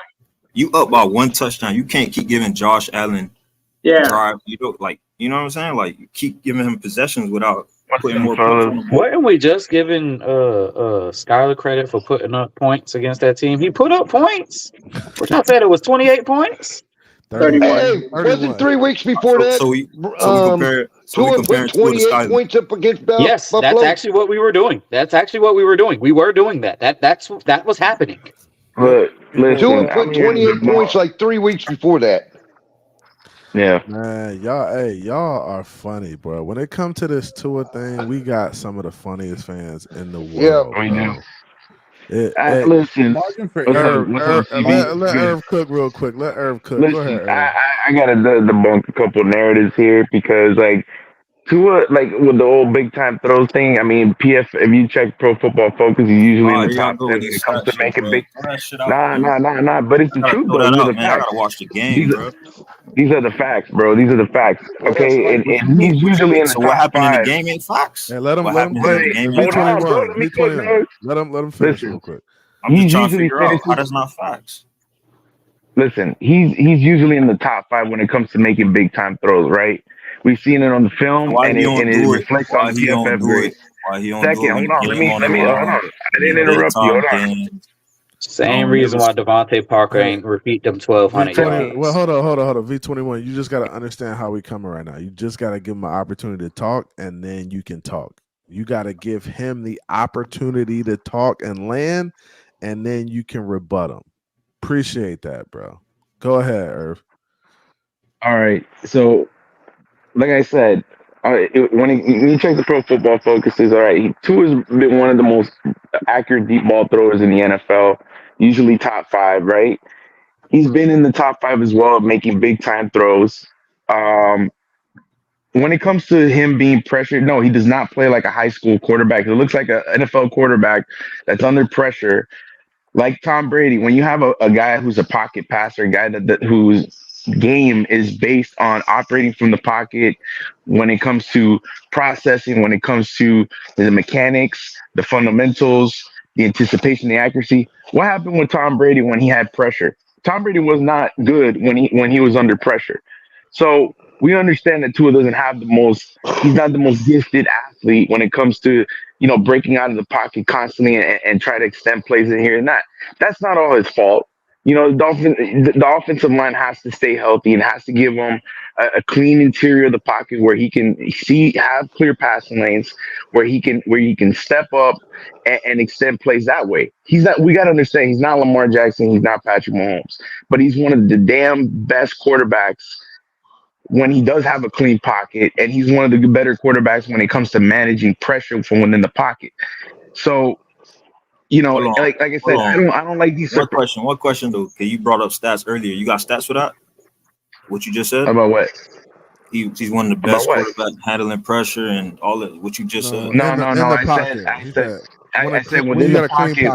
You up by 1 touchdown. You can't keep giving Josh Allen drive. You know what I'm saying? Like you keep giving him possessions without putting more points. Weren't we just giving Skyler credit for putting up points against that team? He put up points. Which I said it was 28 points. Hey, wasn't 3 weeks before that? So we compare. Tua put 28 points up against Buffalo. Yes, that's actually what we were doing. We were doing that. That was happening. But Tua put 28 points like 3 weeks before that. Yeah, man, y'all are funny, bro. When it comes to this Tua thing, we got some of the funniest fans in the world. we do. Listen, let Irv cook real quick. Let Irv cook. Listen, Go ahead, Irv. I gotta debunk a couple narratives here because, like, Tua, like with the old big time throws thing. I mean, if you check Pro Football Focus, he's usually in the top 10 when it comes to making big. Nah. But it's the truth, though. These are the facts. I gotta watch the game, bro. These are the facts, bro. These are the facts. Okay, and he's usually in the top what happened 5. in the game ain't facts. Let him play. Let him finish real quick. I'm just trying to figure out how that's not facts. Listen, he's usually in the top 5 when it comes to making big time throws, right? We've seen it on the film, and it reflects on the PFF grade. Second, hold on. Let me hold on. I didn't interrupt you. Hold on. Same reason why Devontae Parker ain't repeat them 1,200 yards. Well, hold on. V21, you just got to understand how we coming right now. You just got to give him an opportunity to talk, and then you can talk. You got to give him the opportunity to talk and land, and then you can rebut him. Appreciate that, bro. Go ahead, Irv. All right. So, like I said, when you check the Pro Football Focuses, all right, Tua's been one of the most accurate deep ball throwers in the NFL, usually top 5, right? He's been in the top 5 as well, making big time throws. When it comes to him being pressured, no, he does not play like a high school quarterback. He looks like an NFL quarterback that's under pressure. Like Tom Brady, when you have a guy who's a pocket passer, a guy whose game is based on operating from the pocket, when it comes to processing, when it comes to the mechanics, the fundamentals, the anticipation, the accuracy. What happened with Tom Brady when he had pressure? Tom Brady was not good when he was under pressure. So we understand that Tua doesn't have he's not the most gifted athlete when it comes to, breaking out of the pocket constantly and try to extend plays in here and that. That's not all his fault. The offensive line has to stay healthy and has to give him a clean interior of the pocket where he can have clear passing lanes, where he can step up and extend plays that way. We got to understand he's not Lamar Jackson, he's not Patrick Mahomes, but he's one of the damn best quarterbacks when he does have a clean pocket, and he's one of the better quarterbacks when it comes to managing pressure from within the pocket. So, like I said, I don't like these. One question though. Okay, you brought up stats earlier. You got stats for that? What you just said about what? He's one of the best quarterbacks handling pressure and all that. What you just said? No. I said within the pocket.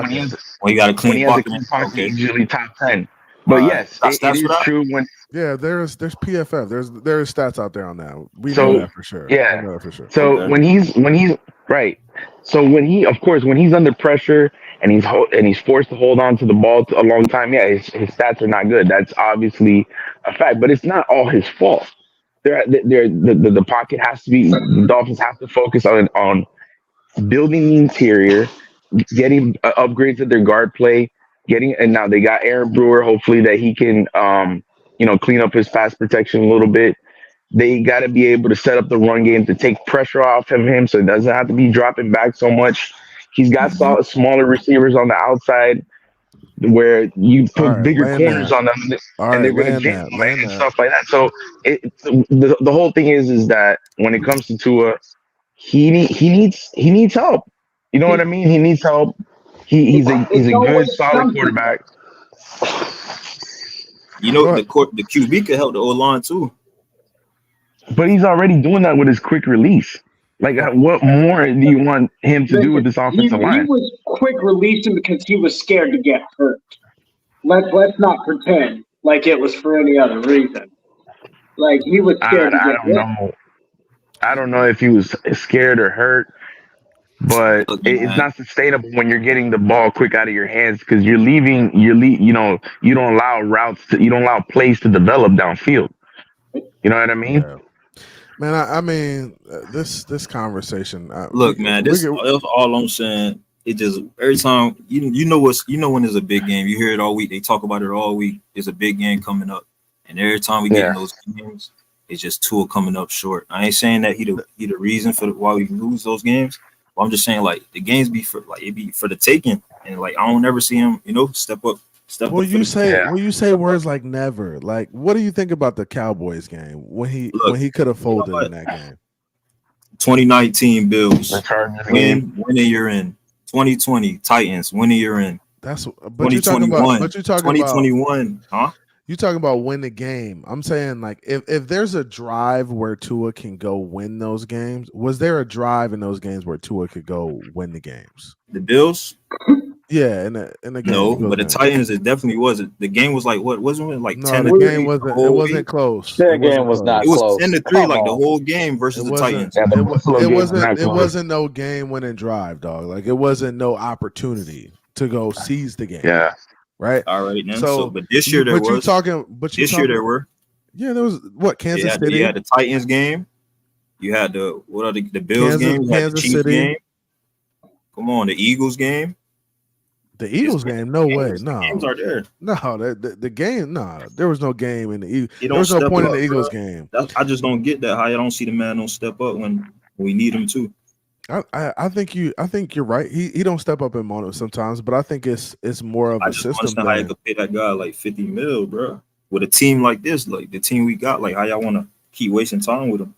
When you got a clean pocket, okay. Usually top 10. But yes, it is true when. Yeah, there's PFF. There's stats out there on that. We know that for sure. Yeah, we know that for sure. So okay. when he's right. So when he's under pressure and he's forced to hold on to the ball a long time, yeah, his stats are not good. That's obviously a fact, but it's not all his fault. The pocket has to be. The Dolphins have to focus on building the interior, getting upgrades to their guard play, and now they got Aaron Brewer. Hopefully that he can clean up his pass protection a little bit. They got to be able to set up the run game to take pressure off of him so it doesn't have to be dropping back so much. He's got smaller receivers on the outside where you put bigger corners on them and they're going to jam and stuff like that. So the whole thing is that when it comes to Tua, he needs help. You know what I mean? He needs help. He's a good, solid quarterback. The QB could help the O-line too. But he's already doing that with his quick release. Like, what more do you want him to do with this offensive line? He was quick releasing because he was scared to get hurt. Let's not pretend like it was for any other reason. Like, he was scared to get hurt. I don't know if he was scared or hurt, but it's not sustainable when you're getting the ball quick out of your hands because you don't allow you don't allow plays to develop downfield. You know what I mean? Yeah. Man, I mean, this conversation. Look, man, that's all I'm saying. It just every time you know when there's a big game, you hear it all week. They talk about it all week. There's a big game coming up. And every time we get in those games, it's just Tua coming up short. I ain't saying that he the reason for why we lose those games. But I'm just saying like the games be for like it be for the taking, and like I don't ever see him, step up. When you say words like never, like what do you think about the Cowboys game when he could have folded in that game? 2019 Bills, when you're in. 2020 Titans, when you're in. That's but you're talking about 2021, huh? You talking about win the game. I'm saying like if there's a drive where Tua can go win those games, was there a drive in those games where Tua could go win the games? The Bills? Yeah, in the game. No, but the Titans, it definitely wasn't. The game was like what? Wasn't it like 10 the game wasn't. It wasn't close. That game was not close. It was 10-3, like the whole game versus the Titans. It wasn't no game winning drive, dog. Like it wasn't no opportunity to go seize the game. Yeah. Right. All right. Then. So, but this year there was. This year there were. Yeah, there was what Kansas City. You had the Titans game. You had the Bills game. You had the Chiefs game. Come on, the Eagles game. The Eagles game? No way. No. Games are there. No, the game. No, there was no game in the Eagles. There was no point in the Eagles game. I just don't get that. How you don't see the man don't step up when we need him to. I think you're right. He don't step up in moments sometimes, but I think it's more of a system. How you could pay that guy like $50 million, bro? With a team like this, like the team we got, like how y'all want to keep wasting time with him?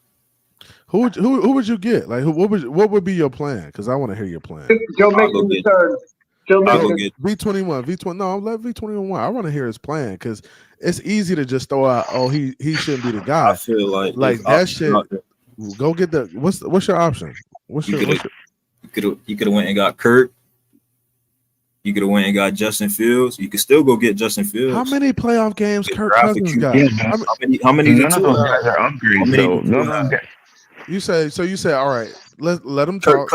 Who would you get? Like what would be your plan? Because I want to hear your plan. Joe Mixon the third. Joe Mixon. V21. No, let V21. I want to hear his plan because it's easy to just throw out. Oh, he shouldn't be the guy. I feel like that shit. Go get the what's your option? You could have went and got Kurt. You could have went and got Justin Fields. You could still go get Justin Fields. How many playoff games Kirk Cousins got? How many? None of those guys are upgrades, though. None of those guys. You say all right. Let him talk. Kirk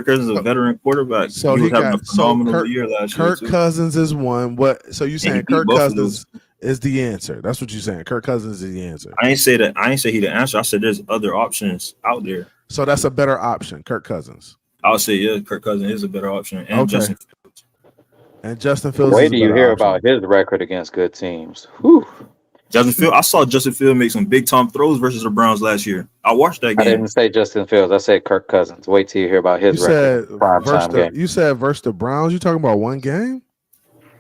Cousins is a veteran quarterback. So he got a phenomenal year last year. Kirk Cousins is one. What? So you saying Kirk Cousins is the answer? That's what you're saying. Kirk Cousins is the answer. I ain't say that. I ain't say he the answer. I said there's other options out there. So that's a better option, Kirk Cousins. I would say yeah, Kirk Cousins is a better option, and Justin Fields. And Justin Fields. Wait till you hear about his record against good teams. Whew. Justin Fields. I saw Justin Fields make some big time throws versus the Browns last year. I watched that game. I didn't say Justin Fields. I said Kirk Cousins. Wait till you hear about his record. You said versus the Browns. You talking about one game?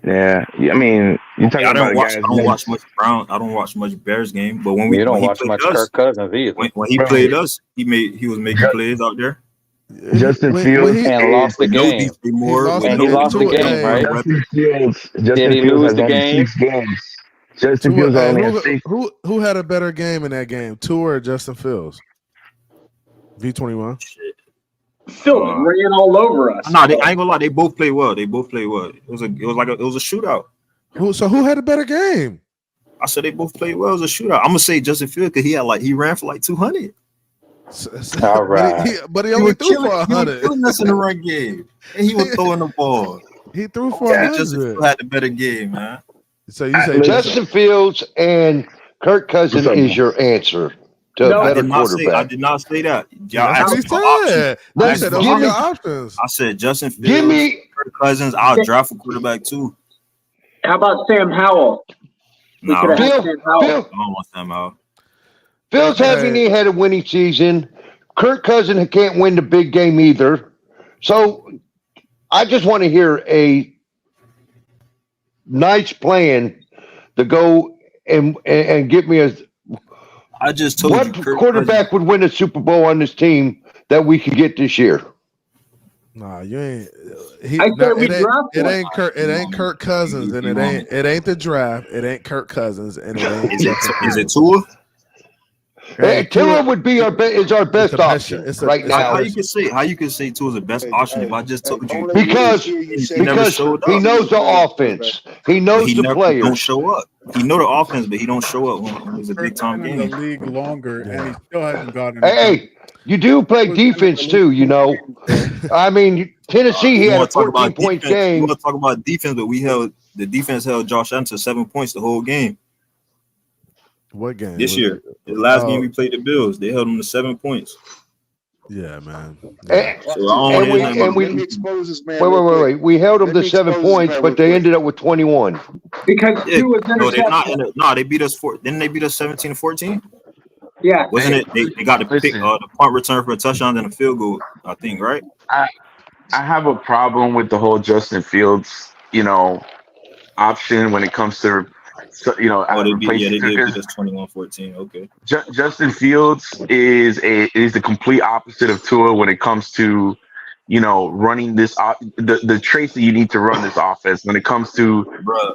Yeah, I mean, you talking about I don't watch much Brown. I don't watch much Bears game, but when you don't watch much Kirk Cousins either. When he played us, he was making plays out there. Justin Fields and lost the game. He lost the game, right? Justin Fields. Did he lose the game? Justin Fields only had 6. Who had a better game in that game, Tua or Justin Fields? V21. Fields ran all over us. No, I ain't gonna lie. They both play well. It was a shootout. Who had a better game? I said they both played well. It was a shootout. I'm gonna say Justin Fields because he ran for like 200. All right, but he only threw for 100. He was messing the run game, and he was throwing the ball. He threw for 100. Justin Fields had the better game, man. So you say Justin Fields and Kirk Cousins is your answer to a better quarterback. I did not say that. I said those are your options. I said Justin Fields, Kirk Cousins. I'll draft a quarterback too. How about Sam Howell? No, I don't want Sam Howell. Fields haven't even had a winning season. Kirk Cousins can't win the big game either. So I just want to hear a nice plan to go and give me a. I just told what you, quarterback would win a Super Bowl on this team that we could get this year? Nah, you ain't. It ain't Kirk Cousins, and it ain't the draft. It ain't Kirk Cousins, and it ain't. Is it Tua? Tua would be our best option right now. How you can say Tua is the best option if I just told you because he knows the offense. He knows the players. Don't show up. He know the offense, but he don't show up when it's a big time game. In the league longer, and he still hasn't gotten. Hey, you do play defense too, you know. I mean, Tennessee he had a 14-point game. You want to talk about defense, but the defense held Josh Allen to 7 points the whole game. What game? This year. The last game we played the Bills, they held them to 7 points. Yeah, man. Yeah. Let me expose this man. Wait. We held them to 7 points, but they ended up with 21. Because yeah, Tua's no, they're not. interception. They beat us Didn't they beat us 17-14? Yeah. Wasn't it? They got to pick the punt return for a touchdown and a field goal. I think, right? I have a problem with the whole Justin Fields, option when it comes to, they did beat us 21-14. Okay. Justin Fields is the complete opposite of Tua when it comes to, running this the traits that you need to run this offense when it comes to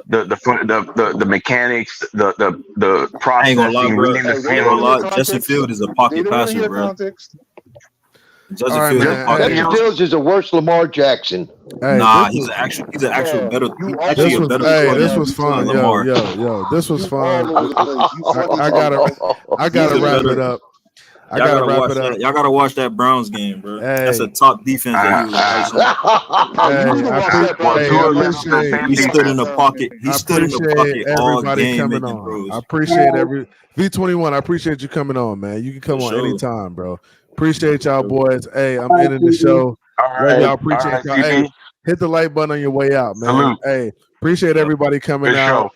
the mechanics, the processing, reading the field. Justin Fields is a pocket passer, bro. Justin Fields is a worse Lamar Jackson. Hey, he's an actual better. This was fun, yo. This was fun. I gotta wrap it up. Y'all gotta watch that Browns game, bro. Hey. That's a top defense. He stood in the pocket. He stood in the pocket all game. Coming on. I appreciate V21. I appreciate you coming on, man. You can come on anytime, bro. Appreciate y'all, boys. Hey, I'm ending the show. Y'all appreciate y'all. Hey, hit the like button on your way out, man. Salute. Hey, appreciate everybody coming out.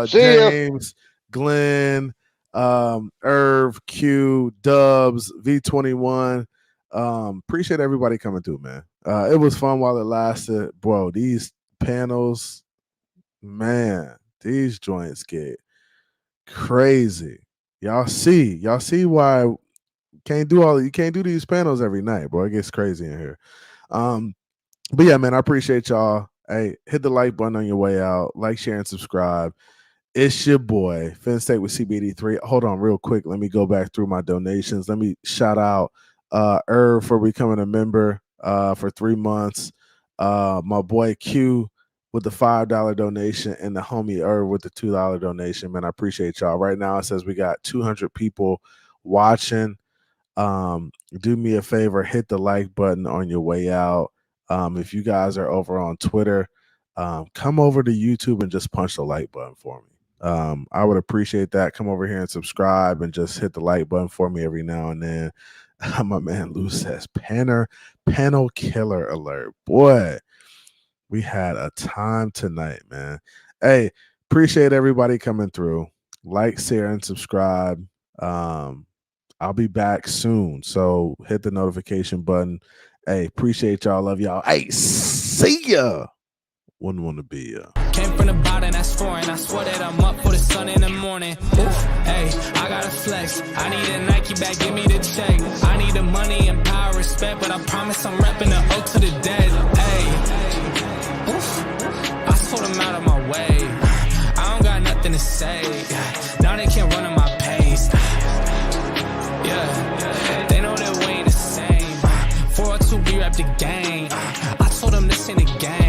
James, Glenn, Irv, Q, Dubs, V21. Appreciate everybody coming through, man. It was fun while it lasted. Bro, these panels, man, these joints get crazy. Y'all see why you can't do these panels every night, bro. It gets crazy in here. But yeah, man, I appreciate y'all. Hey, hit the like button on your way out. Like, share, and subscribe. It's your boy, Phins with CBD3. Hold on real quick. Let me go back through my donations. Let me shout out Irv for becoming a member for 3 months. My boy Q with the $5 donation and the homie Irv with the $2 donation. Man, I appreciate y'all. Right now it says we got 200 people watching. Do me a favor, hit the like button on your way out. If you guys are over on Twitter, come over to YouTube and just punch the like button for me. I would appreciate that. Come over here and subscribe and just hit the like button for me every now and then. My man Lou says panel killer alert. Boy, we had a time tonight, man. Hey, appreciate everybody coming through. Like, share, and subscribe. I'll be back soon, so hit the notification button. Hey, appreciate y'all. Love y'all. Hey, see ya. Wouldn't want to be ya. Came from the bottom, that's foreign. I swear that I'm up for the sun in the morning. Oof, hey, I gotta flex. I need a Nike bag, give me the check. I need the money and power, respect, but I promise I'm repping the O to the dead. Hey, oof, I told them out of my way. I don't got nothing to say. Now they can't run at my pace. Yeah, they know that we ain't the same. 402, we rap the game. I told them this ain't a game.